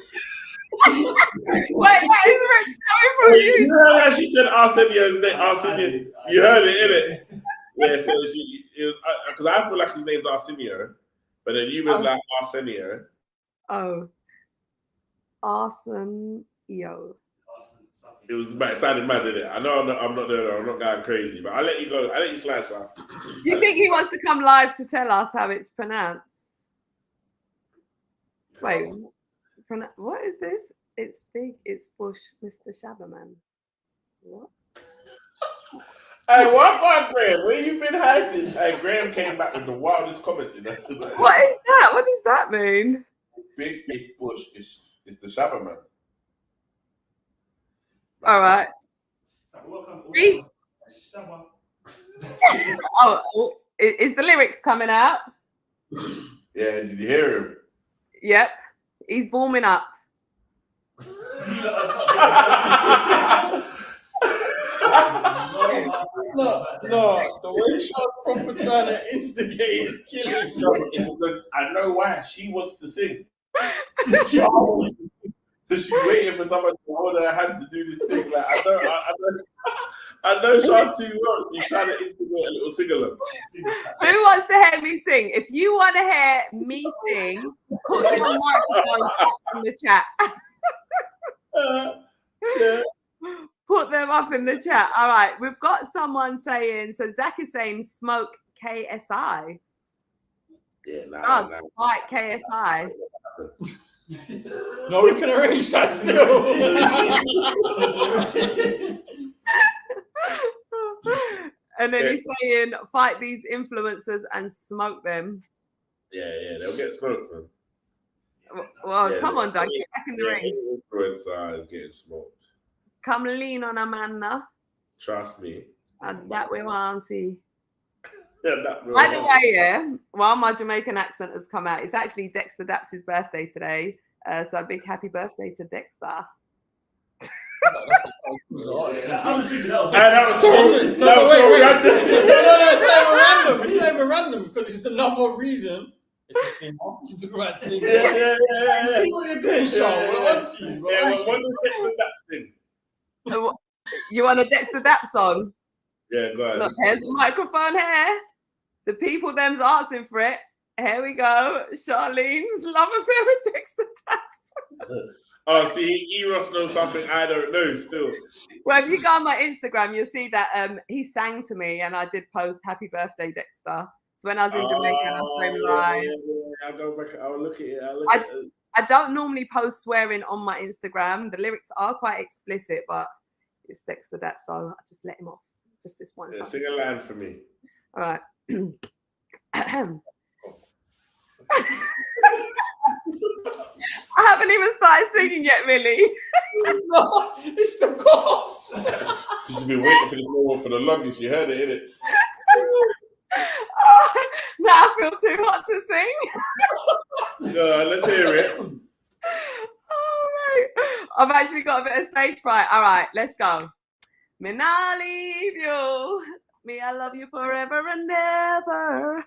that is rich coming from you. You heard how she said Arsenio's name? Arsenio. You heard it, innit? Yeah, so it was because I feel like his name's Arsenio, but then you was like Arsenio. Oh. Arsenio. It sounded mad, didn't it? I know I'm not going crazy, but I'll let you go. I'll let you slash off. Do you think he wants to come live to tell us how it's pronounced? Wait, what is this? It's big, it's bush, Mr. Shabberman. What? Hey, what about Graham? Where you been hiding? Hey, Graham came back with the wildest comment. What is that? What does that mean? Big is bush, it's the Shabberman. All right. See? Oh, is the lyrics coming out? Yeah, did you hear him? Yep. He's warming up. No, the way Char's proper trying to instigate is killing me. No, it's because I know why she wants to sing. Char wants to sing. So she's waiting for someone to hold her hand to do this thing. Like I know Char too well. She's trying to instigate a little sing-along. Who wants to hear me sing? If you want to hear me sing, put your microphone in the chat. Yeah. Put them up in the chat. All right, we've got someone saying, so Zach is saying smoke KSI. Yeah, Oh, fight KSI. No, we can arrange that still. And then he's saying, fight these influencers and smoke them. Yeah, they'll get smoked, man. Well, Yeah, come on, Doug, get back in the ring. Influencer is getting smoked. Come lean on Amanda. Trust me. And that we want to see. Yeah, By the way, yeah, while my Jamaican accent has come out, it's actually Dexter Daps' birthday today. So a big happy birthday to Dexter. I was thinking that was Wait, random. No, it's not even random because it's another reason. It's a singer. You talk about singing. Yeah. You see what you're doing, Sean? We're on to you. Yeah, well, when does Dexter Daps sing? You want a Dexter Daps song? Yeah, go ahead. Look, here's the microphone here. The people them's asking for it. Here we go. Charlene's love affair with Dexter Daps. Oh, see, Eros knows something I don't know still. Well, if you go on my Instagram, you'll see that he sang to me and I did post happy birthday, Dexter. So when I was in Jamaica, I saw him live. I'll go back, I'll look at it. I don't normally post swearing on my Instagram. The lyrics are quite explicit, but it's Dexter Daps, so I'll just let him off. Just this one time. Sing a line for me. All right. I haven't even started singing yet, Millie. No, it's the cough. She's been waiting for this moment for the longest. You heard it, innit? Now I feel too hot to sing. No, let's hear it. All right. I've actually got a bit of stage fright. All right, let's go. Me nah leave you. Me, I love you forever and ever.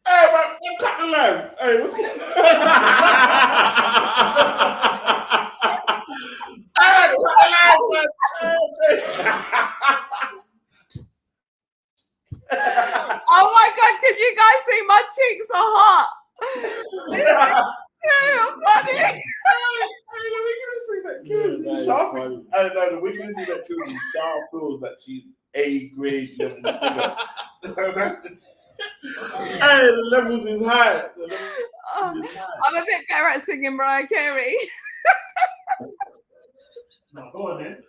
Hey, man, you cut the line. Hey, what's going on? Hey, cut the line, man. Oh my God, can you guys see my cheeks are hot? Too funny. I know the wickedness that kills me. Char feels that she's A grade level singer. So that's the hey, the levels is high. I'm a bit better at singing Mariah Carey. No, go on then.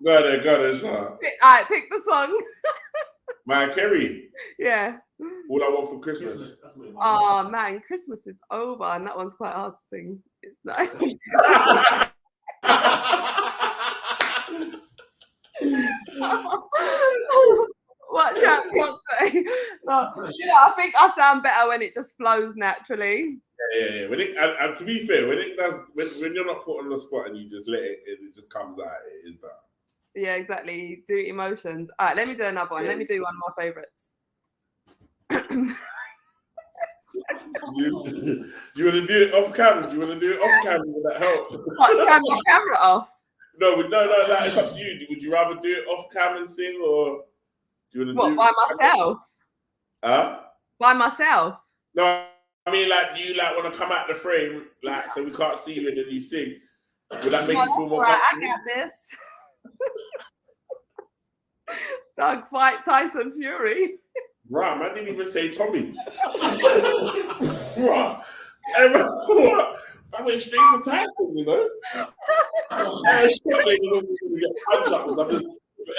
Go there, Char. All right, pick the song. Mariah Carey. Yeah. All I Want for Christmas. That's what it was. Oh man, Christmas is over, and that one's quite hard to sing. It's nice. What chap can't say? No, you know, I think I sound better when it just flows naturally. Yeah. When it, and to be fair, when it does, when you're not put on the spot and you just let it, it just comes out. It is better. Yeah, exactly. Do emotions. All right, let me do another one. Yeah. Let me do one of my favorites. Do you want to do it off camera? Do you want to do it off camera? Would that help? What, turn my camera off? No, it's up to you. Would you rather do it off cam and sing, or do you want to What, do by myself? Huh? By myself? No, I mean, like, do you like want to come out the frame, like, so we can't see you and then you sing? Would that make you feel more right, I comfortable? got this. Doug fight Tyson Fury. Bruh, man didn't even say Tommy. Bruh. I went straight to Tyson, you know? I was struggling to get punch ups. I'm just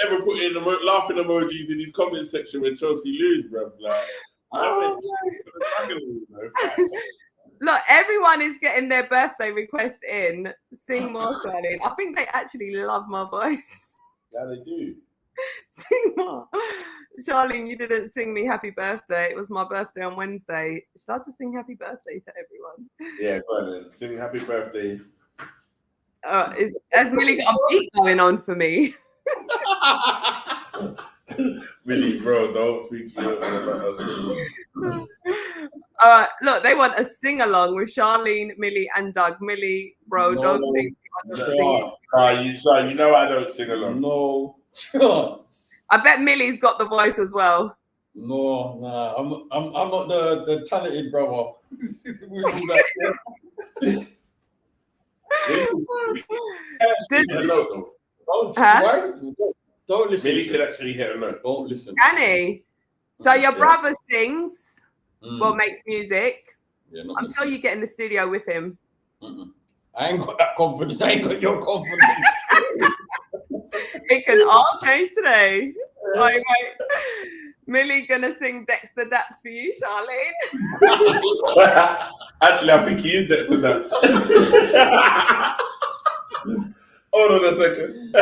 ever putting laughing emojis in his comment section when Chelsea lose, bruv. Like, Look, everyone is getting their birthday request in. Sing more, Charlene. I think they actually love my voice. Yeah, they do. Sing more. Charlene, you didn't sing me happy birthday. It was my birthday on Wednesday. Should I just sing happy birthday to everyone? Yeah, go on then. Sing happy birthday. Has Millie got a beat going on for me? Millie, bro, don't think you're about us. Look, they want a sing along with Charlene, Millie, and Doug. Millie, bro, don't think you want to sing. You know I don't sing along. No chance. I bet Millie's got the voice as well. No, nah. I'm not the talented brother. Don't listen. Millie could actually hit a note. Don't listen. Can he? So your brother sings, well, makes music. Yeah, I'm sure you get in the studio with him. I ain't got that confidence. I ain't got your confidence. It can all change today. Wait. Millie gonna sing Dexter Daps for you, Charlene. Actually, I think he is Dexter Daps. Hold on a second.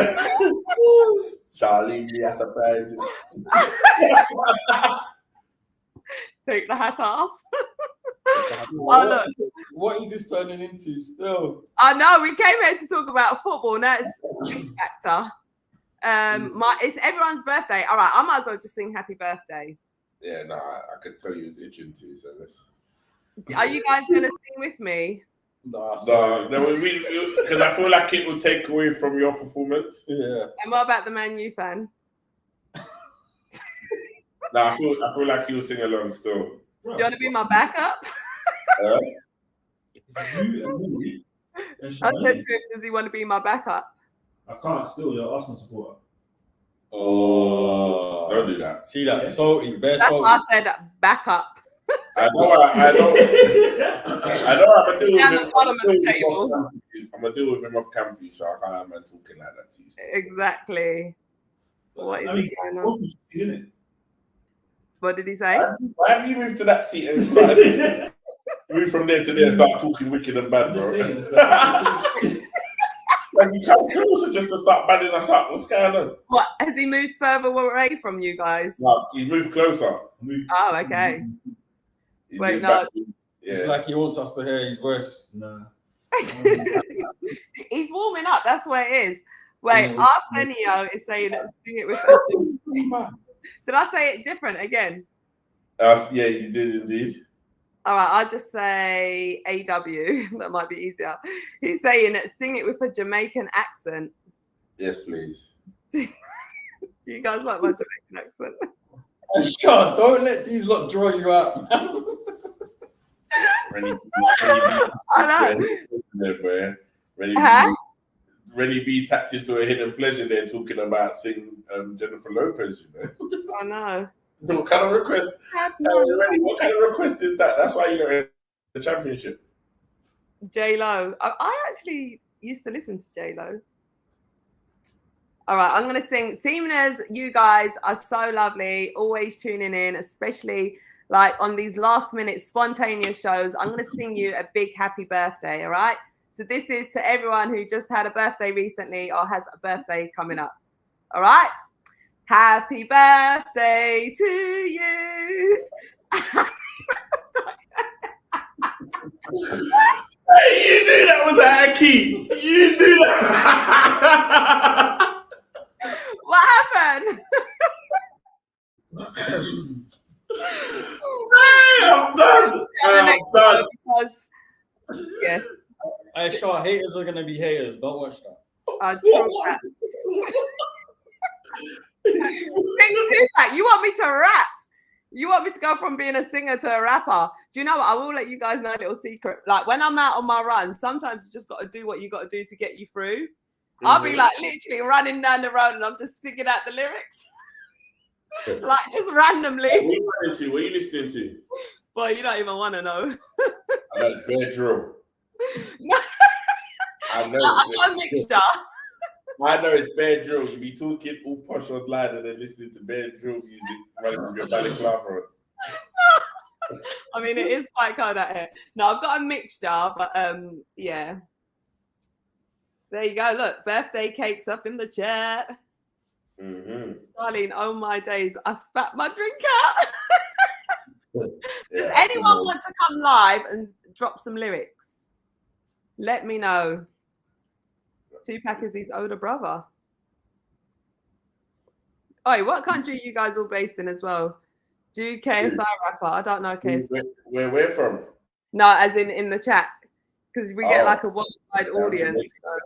Charlene, me a surprise. Take the hat off. What is this turning into still? I know, we came here to talk about football. Now it's X Factor. It's everyone's birthday. All right, I might as well just sing happy birthday. Yeah, no, I could tell you it's itching too, so let's. Are you guys gonna sing with me? No, because I feel like it will take away from your performance. Yeah. And what about the Man U fan? No, I feel like he'll sing along still. Do you want to be my backup? I said to him, does he want to be my backup? I can't still, you're Arsenal supporter. Oh, don't do that. See that? Salty, That's salty. why I said backup. I know. I'm gonna deal with him. Bottom of the table. I'm gonna deal with him off camera, so I can't have man talking like that to you. Exactly. What is he going on? What did he say? Why have you moved to that seat and started move from there to there and start talking wicked and bad, bro? Like you come closer just to start badding us up. What's going on? What, has he moved further away from you guys? No, he's moved closer. Oh, okay. He's Wait, moved no. back to- It's like he wants us to hear his voice. No. He's warming up. That's where it is. Wait, Arsenio is saying that sing it with. Did I say it different again? Yeah, you did indeed. All right, I'll just say AW. That might be easier. He's saying that sing it with a Jamaican accent. Yes, please. Do you guys like my Jamaican accent? Char, don't let these lot draw you out. I know. Rennie B tapped into a hidden pleasure there talking about singing Jennifer Lopez, you know. I know. What kind of request? Rennie, what kind of request is that? That's why you know the championship. J-Lo. I actually used to listen to J-Lo. All right, I'm going to sing. Seeing as you guys are so lovely, always tuning in, especially like on these last minute spontaneous shows, I'm going to sing you a big happy birthday, all right? So this is to everyone who just had a birthday recently or has a birthday coming up, all right? Happy birthday to you. Hey, you knew that was out of key. You knew that. What happened? I'm done. I'm done. Because, yes. Hey, Char, haters are going to be haters. Don't watch that. Sing Tupac. You want me to rap? You want me to go from being a singer to a rapper? Do you know what? I will let you guys know a little secret. Like when I'm out on my run, sometimes you just got to do what you got to do to get you through. Mm-hmm. I'll be like literally running down the road and I'm just singing out the lyrics. Like just randomly. What are you listening to? Boy, you don't even want to know. I know Bear Drill. No. I know. I got a mixture. I know it's Bear Drill. You be talking all posh online and then listening to Bear Drill music running from your balaclava. I mean, it is quite cold out here. No, I've got a mixture, but yeah. There you go. Look, birthday cakes up in the chat. Mm-hmm. Darling, oh my days, I spat my drink out. Yeah, Does anyone want to come live and drop some lyrics? Let me know. Tupac is his older brother. Oh, what country are you guys all based in as well? Do KSI rapper? I don't know KSI. Where we're from? No, as in the chat, because we get like a worldwide audience. So.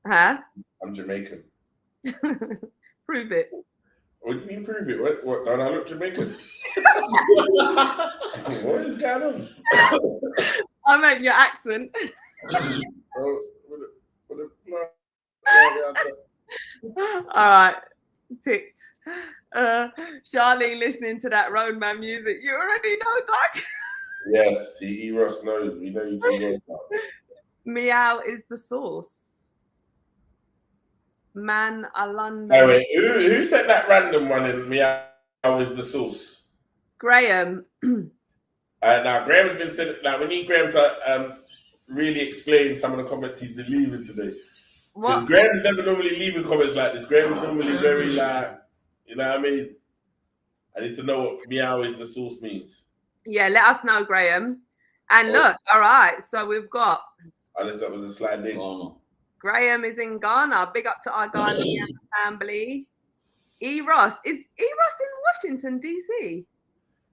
Huh? I'm Jamaican. Prove it. What do you mean prove it? What? Don't I look Jamaican? What is going on? I meant your accent. All right, ticked. Charlene listening to that roadman music. You already know that. Yes, see, Ross knows. We know you too well. Meow is the source. Man, a London. Oh, wait, who said that random one in Meow is the source? Graham. Now, Graham's been said, like, we need Graham to really explain some of the comments he's been leaving today. Because Graham's never normally leaving comments like this. Graham's normally very, like, you know what I mean? I need to know what Meow is the source means. Yeah, let us know, Graham. And look, all right, so we've got. Unless that was a slide in. Oh, no. Graham is in Ghana. Big up to our Ghanaian family. Ross. Is Ross in Washington, DC?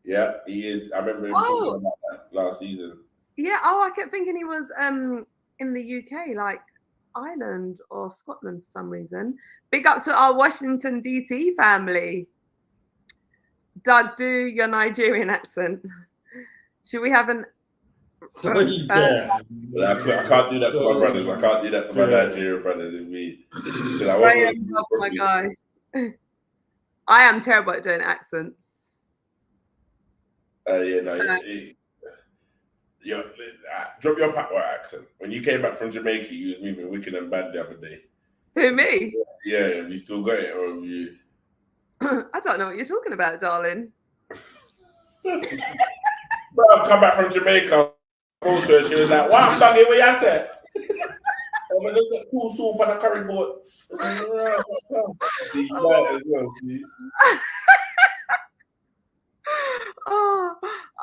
Yeah, he is. I remember him talking about that last season. Yeah, I kept thinking he was in the UK, like Ireland or Scotland for some reason. Big up to our Washington, DC family. Doug, do your Nigerian accent. Should we have an... I can't do that to my brothers. I can't do that to my Nigerian brothers. Oh my guy. I am terrible at doing accents. Drop your Patois accent. When you came back from Jamaica, you was moving wicked and bad the other day. Who, me? Yeah, have you still got it, or have you? I don't know what you're talking about, darling. Bro, I've come back from Jamaica. Also, she was like, "Wow, I'm done here. What you said? I'm gonna just get cool soup on a curry board." See, you like as well. See.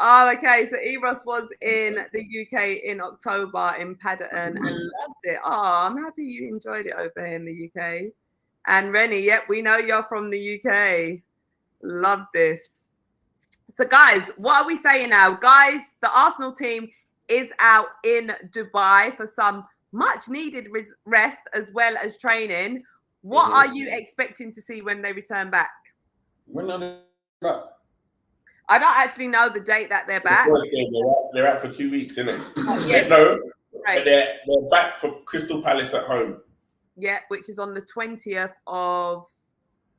Okay. So Eros was in the UK in October in Paddington and loved it. I'm happy you enjoyed it over here in the UK. And Rennie, yep, we know you're from the UK. Love this. So, guys, what are we saying now? Guys, the Arsenal team is out in Dubai for some much needed rest as well as training. What are you expecting to see when they return back? When are they back? I don't actually know the date that they're back. They're out for 2 weeks, isn't it? Yeah. No, right. They're back for Crystal Palace at home. Yeah, which is on the 20th of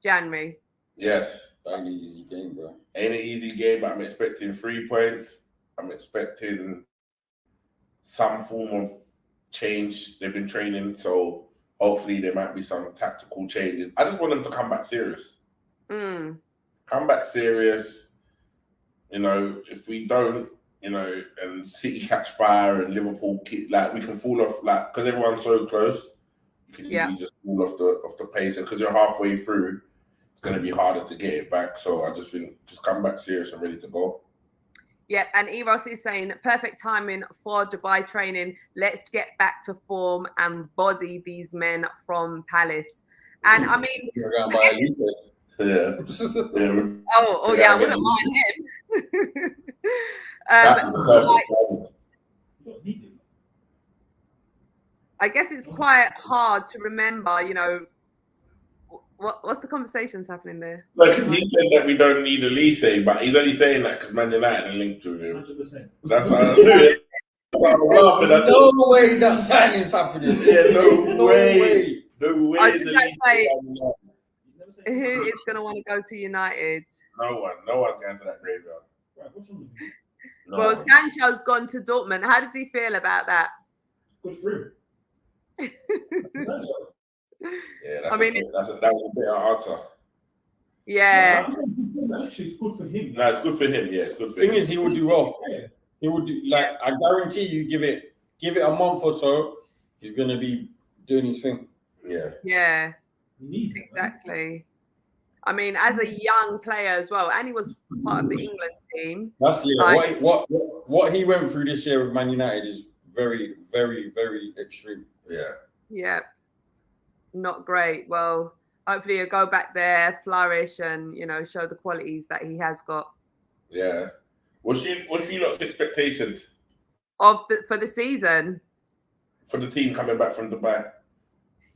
January. Yes. Ain't an easy game, bro. Ain't an easy game, but I'm expecting 3 points. I'm expecting some form of change. They've been training, so hopefully there might be some tactical changes. I just want them to come back serious. Come back serious. You know, if we don't, you know, and City catch fire and Liverpool like we can fall off, like, because everyone's so close, you can easily just fall off the pace, and because you're halfway through, it's going to be harder to get it back. So I just think just come back serious and ready to go. Yeah, and Eros is saying perfect timing for Dubai training. Let's get back to form and body these men from Palace. And I mean, yeah. Oh yeah, I wouldn't mind him. I guess it's quite hard to remember, you know, what's the conversations happening there? No, because he said that we don't need Elise, but he's only saying that because Man United are linked with him. 100%. That's how I do it. No way that signing's happening. Yeah, no way. No way. I just like to say, who is going to want to go to United? No one's going to that graveyard. Well, Sancho's gone to Dortmund. How does he feel about that? Good for him. Yeah, that was a bit of answer. Yeah. No, actually, it's good for him. No, it's good for him. Yeah, it's good for him. him. Thing is, he will do well. He will do, like, I guarantee you, give it a month or so, he's gonna be doing his thing. Yeah. Yeah. Exactly. I mean, as a young player as well, and he was part of the England team. That's what he went through this year with Man United is very, very, very extreme. Yeah. Yeah. not great. Well, hopefully he'll go back there, flourish, and show the qualities that he has got. Yeah. What's your lot's expectations for the season? For the team coming back from Dubai?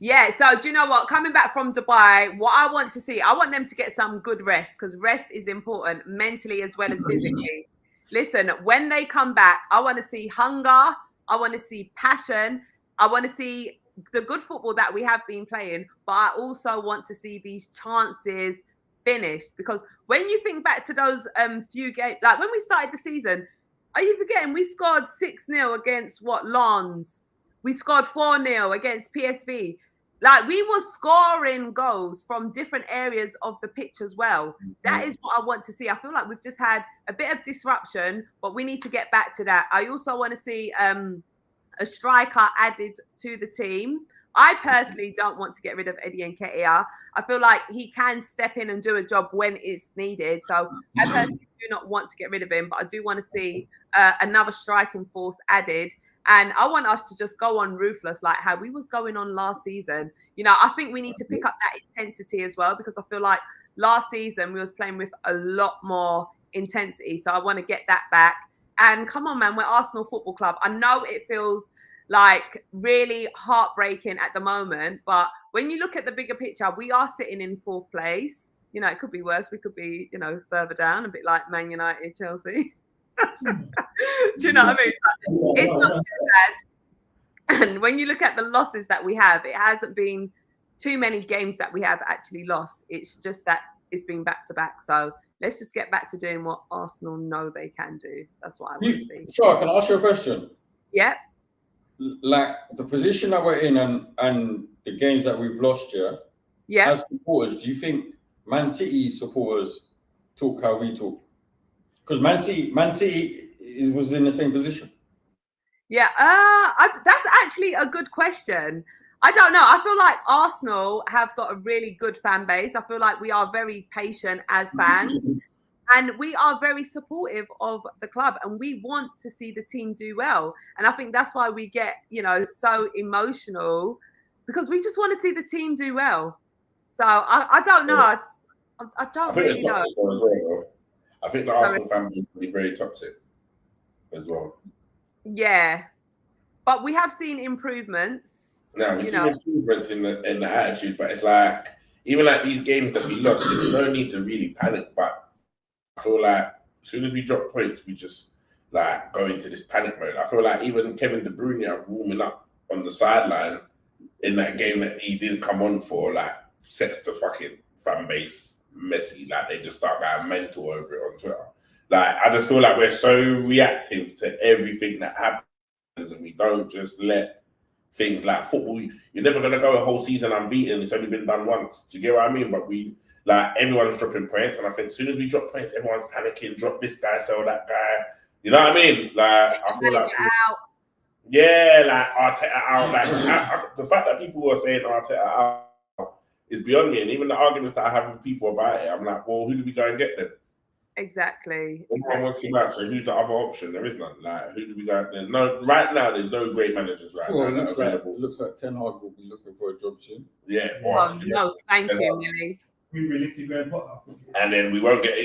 Yeah, so do you know what? Coming back from Dubai, what I want to see, I want them to get some good rest, because rest is important mentally as well as physically. Listen, when they come back, I want to see hunger. I want to see passion. I want to see the good football that we have been playing, but I also want to see these chances finished, because when you think back to those few games, like when we started the season, are you forgetting we scored 6-0 against Lens? We scored 4-0 against PSV. Like, we were scoring goals from different areas of the pitch as well. That is what I want to see. I feel like we've just had a bit of disruption, but we need to get back to that. I also want to see a striker added to the team. I personally don't want to get rid of Eddie Nketiah. I feel like he can step in and do a job when it's needed. So I personally do not want to get rid of him, but I do want to see another striking force added. And I want us to just go on ruthless, like how we was going on last season. I think we need to pick up that intensity as well, because I feel like last season we was playing with a lot more intensity. So I want to get that back. And come on, man, we're Arsenal Football Club. I know it feels like really heartbreaking at the moment, but when you look at the bigger picture, we are sitting in 4th place. It could be worse. We could be, further down, a bit like Man United, Chelsea. Do you know what I mean? It's not too bad. And when you look at the losses that we have, it hasn't been too many games that we have actually lost. It's just that it's been back to back. So let's just get back to doing what Arsenal know they can do. That's what I want to see. Sure, can I ask you a question? Yeah. Like the position that we're in and the games that we've lost, yeah. As supporters, do you think Man City supporters talk how we talk? Because Man City was in the same position. Yeah, that's actually a good question. I don't know. I feel like Arsenal have got a really good fan base. I feel like we are very patient as fans, and we are very supportive of the club, and we want to see the team do well. And I think that's why we get, so emotional, because we just want to see the team do well. So I don't know. I don't really know. I think the Arsenal fan base will be very toxic as well. Yeah, but we have seen improvements. Now we've seen improvements in the attitude, but it's like even like these games that we lost, there's no need to really panic. But I feel like as soon as we drop points, we just like go into this panic mode. I feel like even Kevin De Bruyne warming up on the sideline in that game that he didn't come on for, like sets the fucking fan base messy. Like they just start going mental over it on Twitter. Like I just feel like we're so reactive to everything that happens, and we don't just let things like football. You're never gonna go a whole season unbeaten. It's only been done once. Do you get what I mean? But we like everyone's dropping points, and I think as soon as we drop points, everyone's panicking. Drop this guy, sell that guy. You know what I mean? Like I feel like yeah, like Arteta out. Like the fact that people are saying Arteta out is beyond me. And even the arguments that I have with people about it, I'm like, well, who do we go and get then? Exactly. Everyone wants him out, so who's the other option? There is none. Like, who do we go? There's no right now. There's no great managers right now. It looks like Ten Hag will be looking for a job soon. Yeah. No, thank you, Millie. And then we won't get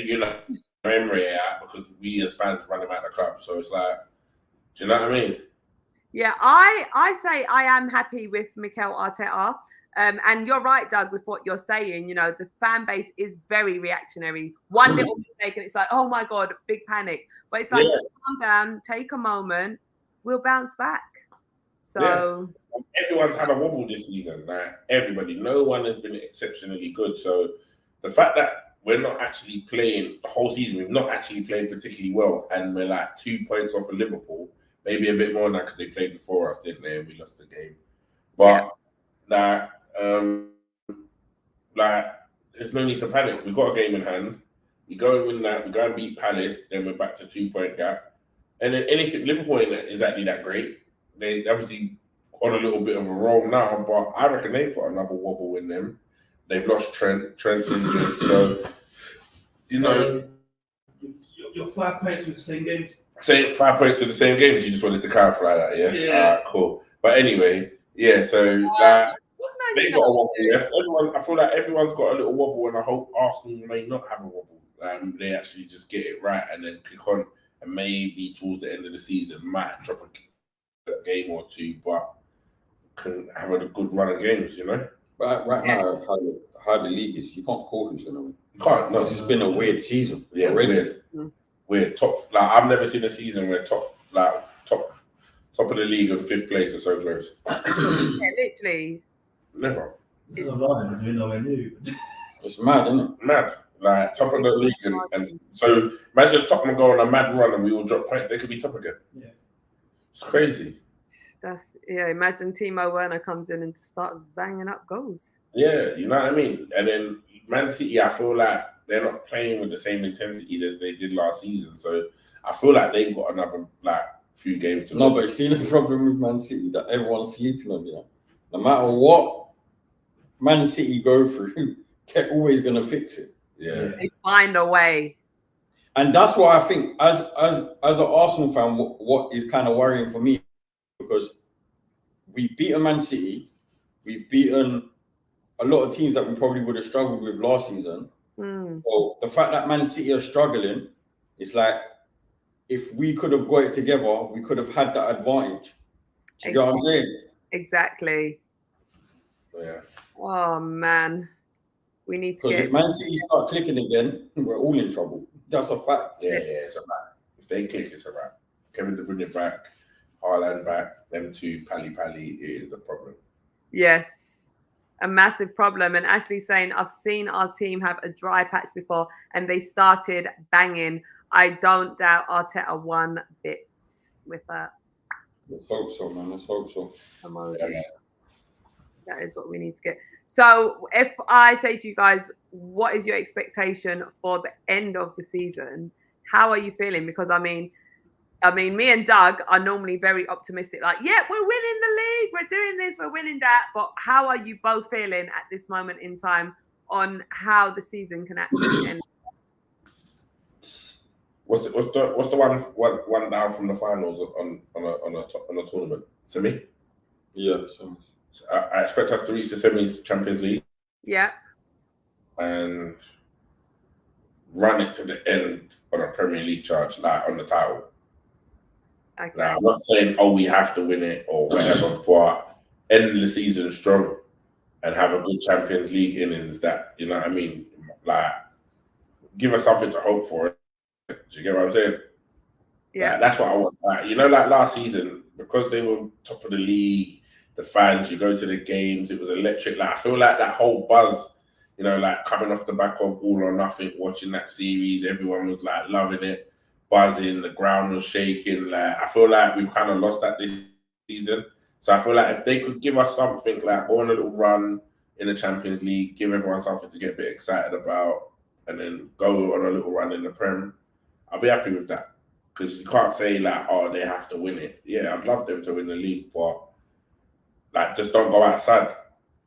Emery out because we as fans run him out of the club. So it's like, do you know what I mean? Yeah, I say I am happy with Mikel Arteta. And you're right, Doug, with what you're saying. The fan base is very reactionary. One little mistake and it's like, oh my God, big panic. But it's like, just calm down, take a moment, we'll bounce back. So everyone's had a wobble this season. Like everybody, no one has been exceptionally good. So the fact that we're not actually playing the whole season, we've not actually played particularly well, and we're like 2 points off of Liverpool, maybe a bit more now because they played before us, didn't they? And we lost the game. But there's no need to panic. We've got a game in hand. We go and win that. We go and beat Palace. Then we're back to 2 point gap. And then anything, Liverpool ain't exactly that great. They obviously on a little bit of a roll now, but I reckon they've got another wobble in them. They've lost Trent. Trent's injured. So, You're 5 points with the same games. Say 5 points with the same games. You just wanted to clarify that, yeah? Yeah. Cool. But anyway, yeah, so What's Man They United? got a wobble left. Everyone, I feel like everyone's got a little wobble, and I hope Arsenal may not have a wobble. They actually just get it right and then kick on, and maybe towards the end of the season might drop a game or two, but can have a good run of games. You know, Right now, how the league is, you can't call who's going to win. you can't. No, This has been a weird season. yeah, already. weird top. Like I've never seen a season where top of the league and 5th place are so close. Yeah, literally. Never. It's not doing nowhere near. It's mad, isn't it? Mad. Like top of the league, and so imagine Tottenham go on a mad run and we all drop points. They could be top again. Yeah. It's crazy. Imagine Timo Werner comes in and just starts banging up goals. Yeah, you know what I mean? And then Man City, I feel like they're not playing with the same intensity as they did last season. So I feel like they've got another few games to No, but you see the problem with Man City that everyone's sleeping on, you know. No matter what Man City go through, they're always gonna fix it. Yeah. They find a way. And that's why I think as an Arsenal fan, what is kind of worrying for me, because we've beaten Man City, we've beaten a lot of teams that we probably would have struggled with last season. So the fact that Man City are struggling, it's like if we could have got it together, we could have had that advantage. Do you get what I'm saying? Exactly. Yeah. Oh man, we need to. Because if Man City start clicking again, we're all in trouble. That's a fact. Yeah, it's a wrap. If they click, it's a wrap. Kevin De Bruyne back, Haaland back, them two pally, it is the problem. Yes, a massive problem. And Ashley saying, I've seen our team have a dry patch before and they started banging. I don't doubt Arteta one bit with that. Let's hope so, man. Let's hope so. Yeah. That is what we need to get. So if I say to you guys, what is your expectation for the end of the season? How are you feeling? Because I mean, me and Doug are normally very optimistic. Like, yeah, we're winning the league. We're doing this. We're winning that. But how are you both feeling at this moment in time on how the season can actually end? What's the one down from the finals on a tournament? Semi? Yeah, semis. I expect us to reach the semis Champions League. Yeah. And run it to the end on a Premier League charge, like on the title. Okay. Now, I'm not saying, we have to win it or whatever, but end the season strong and have a good Champions League innings that, you know what I mean? Like, give us something to hope for. Do you get what I'm saying? Yeah. Like, that's what I want. Like, you know, like last season, because they were top of the league, the fans, you go to the games, it was electric. Like, I feel like that whole buzz, you know, like coming off the back of All or Nothing, watching that series, everyone was like loving it, buzzing, the ground was shaking. Like, I feel like we've kind of lost that this season. So I feel like if they could give us something, like go on a little run in the Champions League, give everyone something to get a bit excited about, and then go on a little run in the Prem, I'll be happy with that. Because you can't say like, they have to win it. Yeah, I'd love them to win the league, but like, just don't go outside.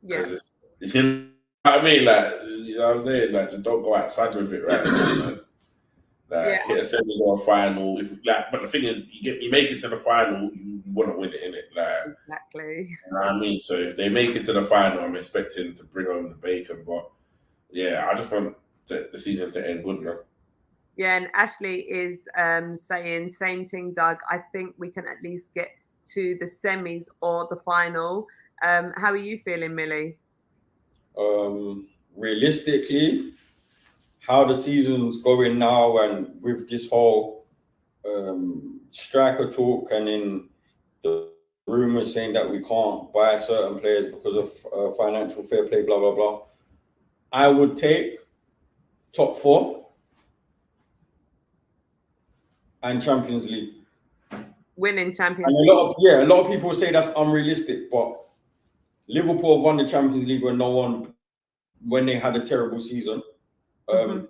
Yeah. It's you know what I mean? Like, you know what I'm saying? Like, just don't go outside with it right now, man. Like, hit a semis or a final. But the thing is, you make it to the final, you want to win it, innit? Like, exactly. You know what I mean? So if they make it to the final, I'm expecting to bring home the bacon. But yeah, I just want the season to end good, man. Yeah, and Ashley is saying same thing, Doug. I think we can at least get to the semis or the final. How are you feeling, Millie? Realistically, how the season's going now, and with this whole striker talk, and in the rumors saying that we can't buy certain players because of financial fair play, blah blah blah, I would take top 4 and Champions League. Winning Champions and League. A lot of people say that's unrealistic, but Liverpool won the Champions League when they had a terrible season.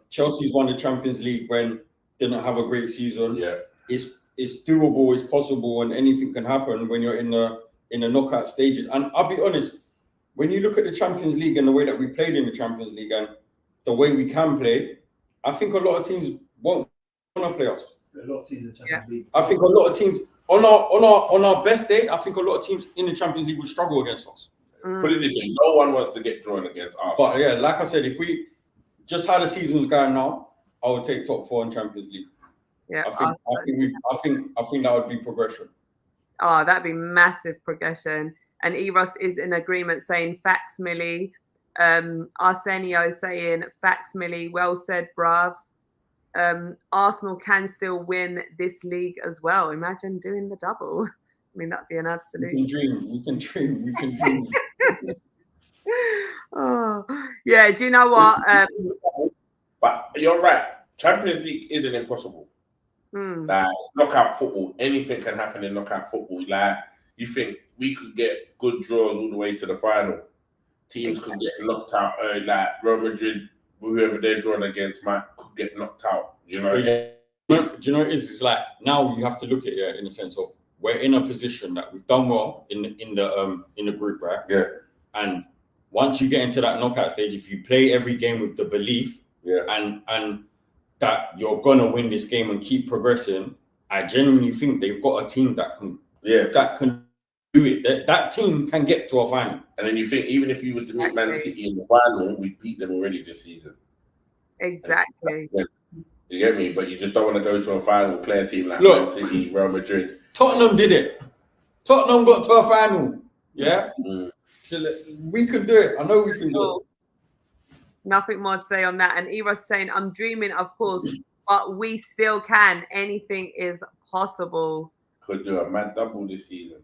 Chelsea's won the Champions League when didn't have a great season. Yeah, it's doable, it's possible, and anything can happen when you're in the knockout stages. And I'll be honest, when you look at the Champions League and the way that we played in the Champions League and the way we can play, I think a lot of teams won't want to play us. A lot of teams in the Champions League. I think a lot of teams on our best day, I think a lot of teams in the Champions League would struggle against us. Put it this way, no one wants to get drawn against Arsenal. But yeah, like I said, if we just how the season's going now, I would take top 4 in Champions League. Yeah, I think that would be progression. Oh, that'd be massive progression. And Eros is in agreement saying facts, Millie. Arsenio saying facts, Millie. Well said, bruv. Arsenal can still win this league as well. Imagine doing the double. I mean, that'd be an absolute. We can dream. Oh, yeah. Do you know what? But you're right. Champions League isn't impossible. Like, it's knockout football. Anything can happen in knockout football. Like, you think we could get good draws all the way to the final. Teams could get knocked out. Like Real Madrid, whoever they're drawn against, could get knocked out. You know? Do you know what it is? It's like now you have to look at it in the sense of we're in a position that we've done well in the group, right? Yeah. And once you get into that knockout stage, if you play every game with the belief, and that you're gonna win this game and keep progressing, I genuinely think they've got a team that can do it. That team can get to a final. And then you think even if you was to meet Man City in the final, we beat them already this season. Exactly. You get me? But you just don't want to go to a final, play a team like Man City, Real Madrid. Tottenham did it. Tottenham got to a final. Yeah. So we can do it. I know we can do it. Nothing more to say on that. And Eros saying, I'm dreaming, of course, but we still can. Anything is possible. Could do a mad double this season.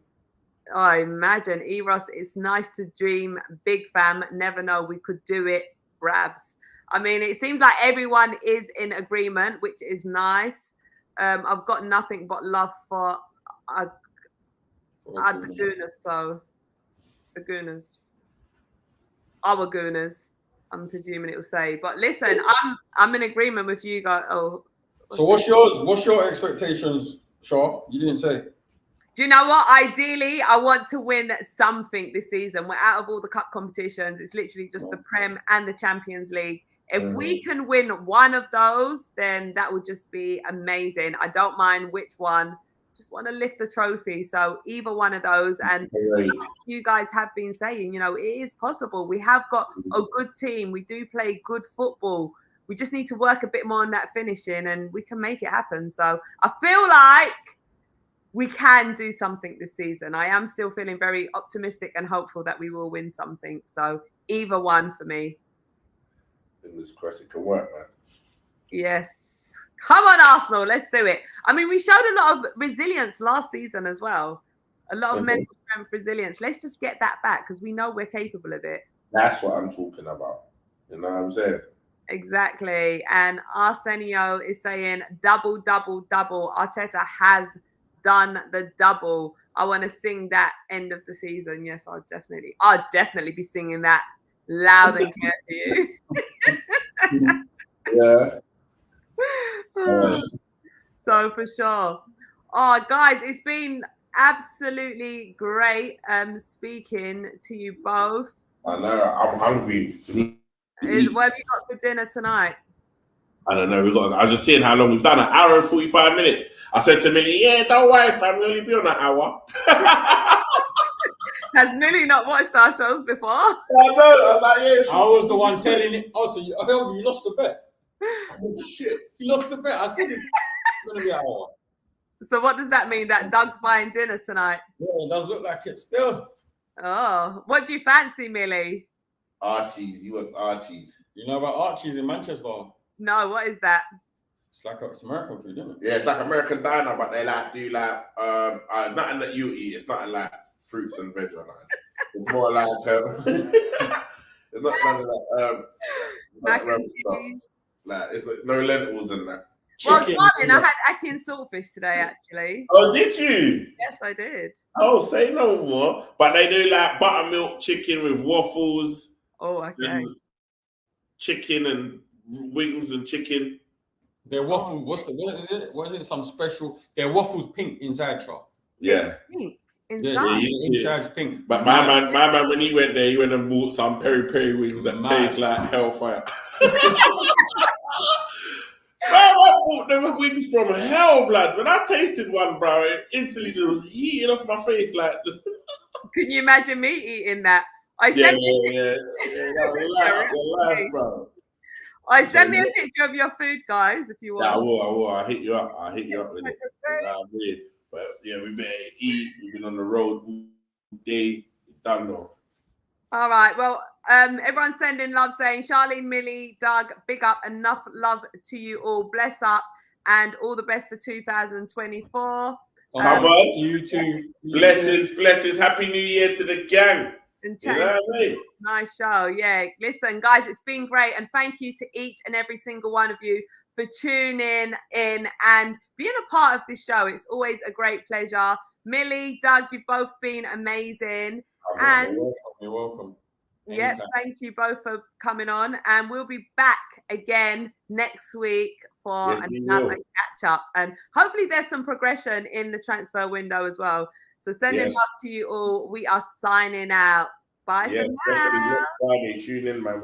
Oh, imagine. Eros, it's nice to dream. Big fam. Never know. We could do it. Brabs. I mean, it seems like everyone is in agreement, which is nice. I've got nothing but love for the Gooners. So, the Gooners. Our Gooners. I'm presuming it will say. But listen, I'm in agreement with you guys. Oh. So what's yours? What's your expectations, Char? You didn't say. Do you know what? Ideally, I want to win something this season. We're out of all the cup competitions. It's literally just the Prem and the Champions League. If we can win one of those, then that would just be amazing. I don't mind which one. Just want to lift the trophy. So either one of those. And like you guys have been saying, you know, it is possible. We have got a good team. We do play good football. We just need to work a bit more on that finishing and we can make it happen. So I feel like we can do something this season. I am still feeling very optimistic and hopeful that we will win something. So either one for me. Fingers crossed it can work, man. Yes. Come on, Arsenal. Let's do it. I mean, we showed a lot of resilience last season as well. A lot of mental strength, resilience. Let's just get that back because we know we're capable of it. That's what I'm talking about. You know what I'm saying? Exactly. And Arsenio is saying double, double, double. Arteta has done the double. I want to sing that end of the season. Yes, I'll definitely be singing that loud and clear for you. Yeah. So for sure. Oh, guys, it's been absolutely great speaking to you both. I know. I'm hungry. What have you got for dinner tonight? I don't know. I was just seeing how long we've done. An hour and 45 minutes. I said to Millie, "Yeah, don't worry, fam. We'll only be on an hour." Has Millie not watched our shows before? I know. I was like, "Yeah." I was the one telling it. Oh, so you lost the bet. Oh, shit. You lost the bet. I said it's going to be an hour. So what does that mean? That Doug's buying dinner tonight? Yeah, it does look like it still. Oh, what do you fancy, Millie? Archie's. You want Archie's? You know about Archie's in Manchester? No, what is that? It's American food, isn't it? Yeah, it's like American diner, but they do nothing that you eat. It's nothing like fruits and veg or nothing. It's more like it's not none of that. Mac and cheese. Like it's like no lentils and that. Well, darling, I had ackee and saltfish today, actually. Oh, did you? Yes, I did. Oh, say no more. But they do like buttermilk chicken with waffles. Oh, okay. Chicken and wings and chicken. Their waffle, what is it? What is it? Some special. Their waffles pink inside, Char. Yeah. Pink inside. Yeah, inside's pink. But my man, when he went there, he went and bought some peri wings that taste like hellfire. I bought them wings from hell, blood. When I tasted one, bro, it instantly was heating off my face. Like, can you imagine me eating that? Send Live, bro. send me a picture of your food, guys, if you want. Yeah, I will. I'll hit you up. With it. You know what I mean? But yeah, we better eat. We've been on the road all day. Done though. All right. Well, everyone's sending love, saying Charlene, Millie, Doug, big up, enough love to you all. Bless up, and all the best for 2024. Come on, you too. Blessings. Happy New Year to the gang. And you know what I mean? Nice show. Yeah. Listen, guys, it's been great. And thank you to each and every single one of you for tuning in and being a part of this show. It's always a great pleasure. Millie, Doug, you've both been amazing. You're welcome. Yep, thank you both for coming on. And we'll be back again next week for another catch up. And hopefully there's some progression in the transfer window as well. So sending love to you all. We are signing out. Bye for now. Definitely. Next Friday, tune in, man.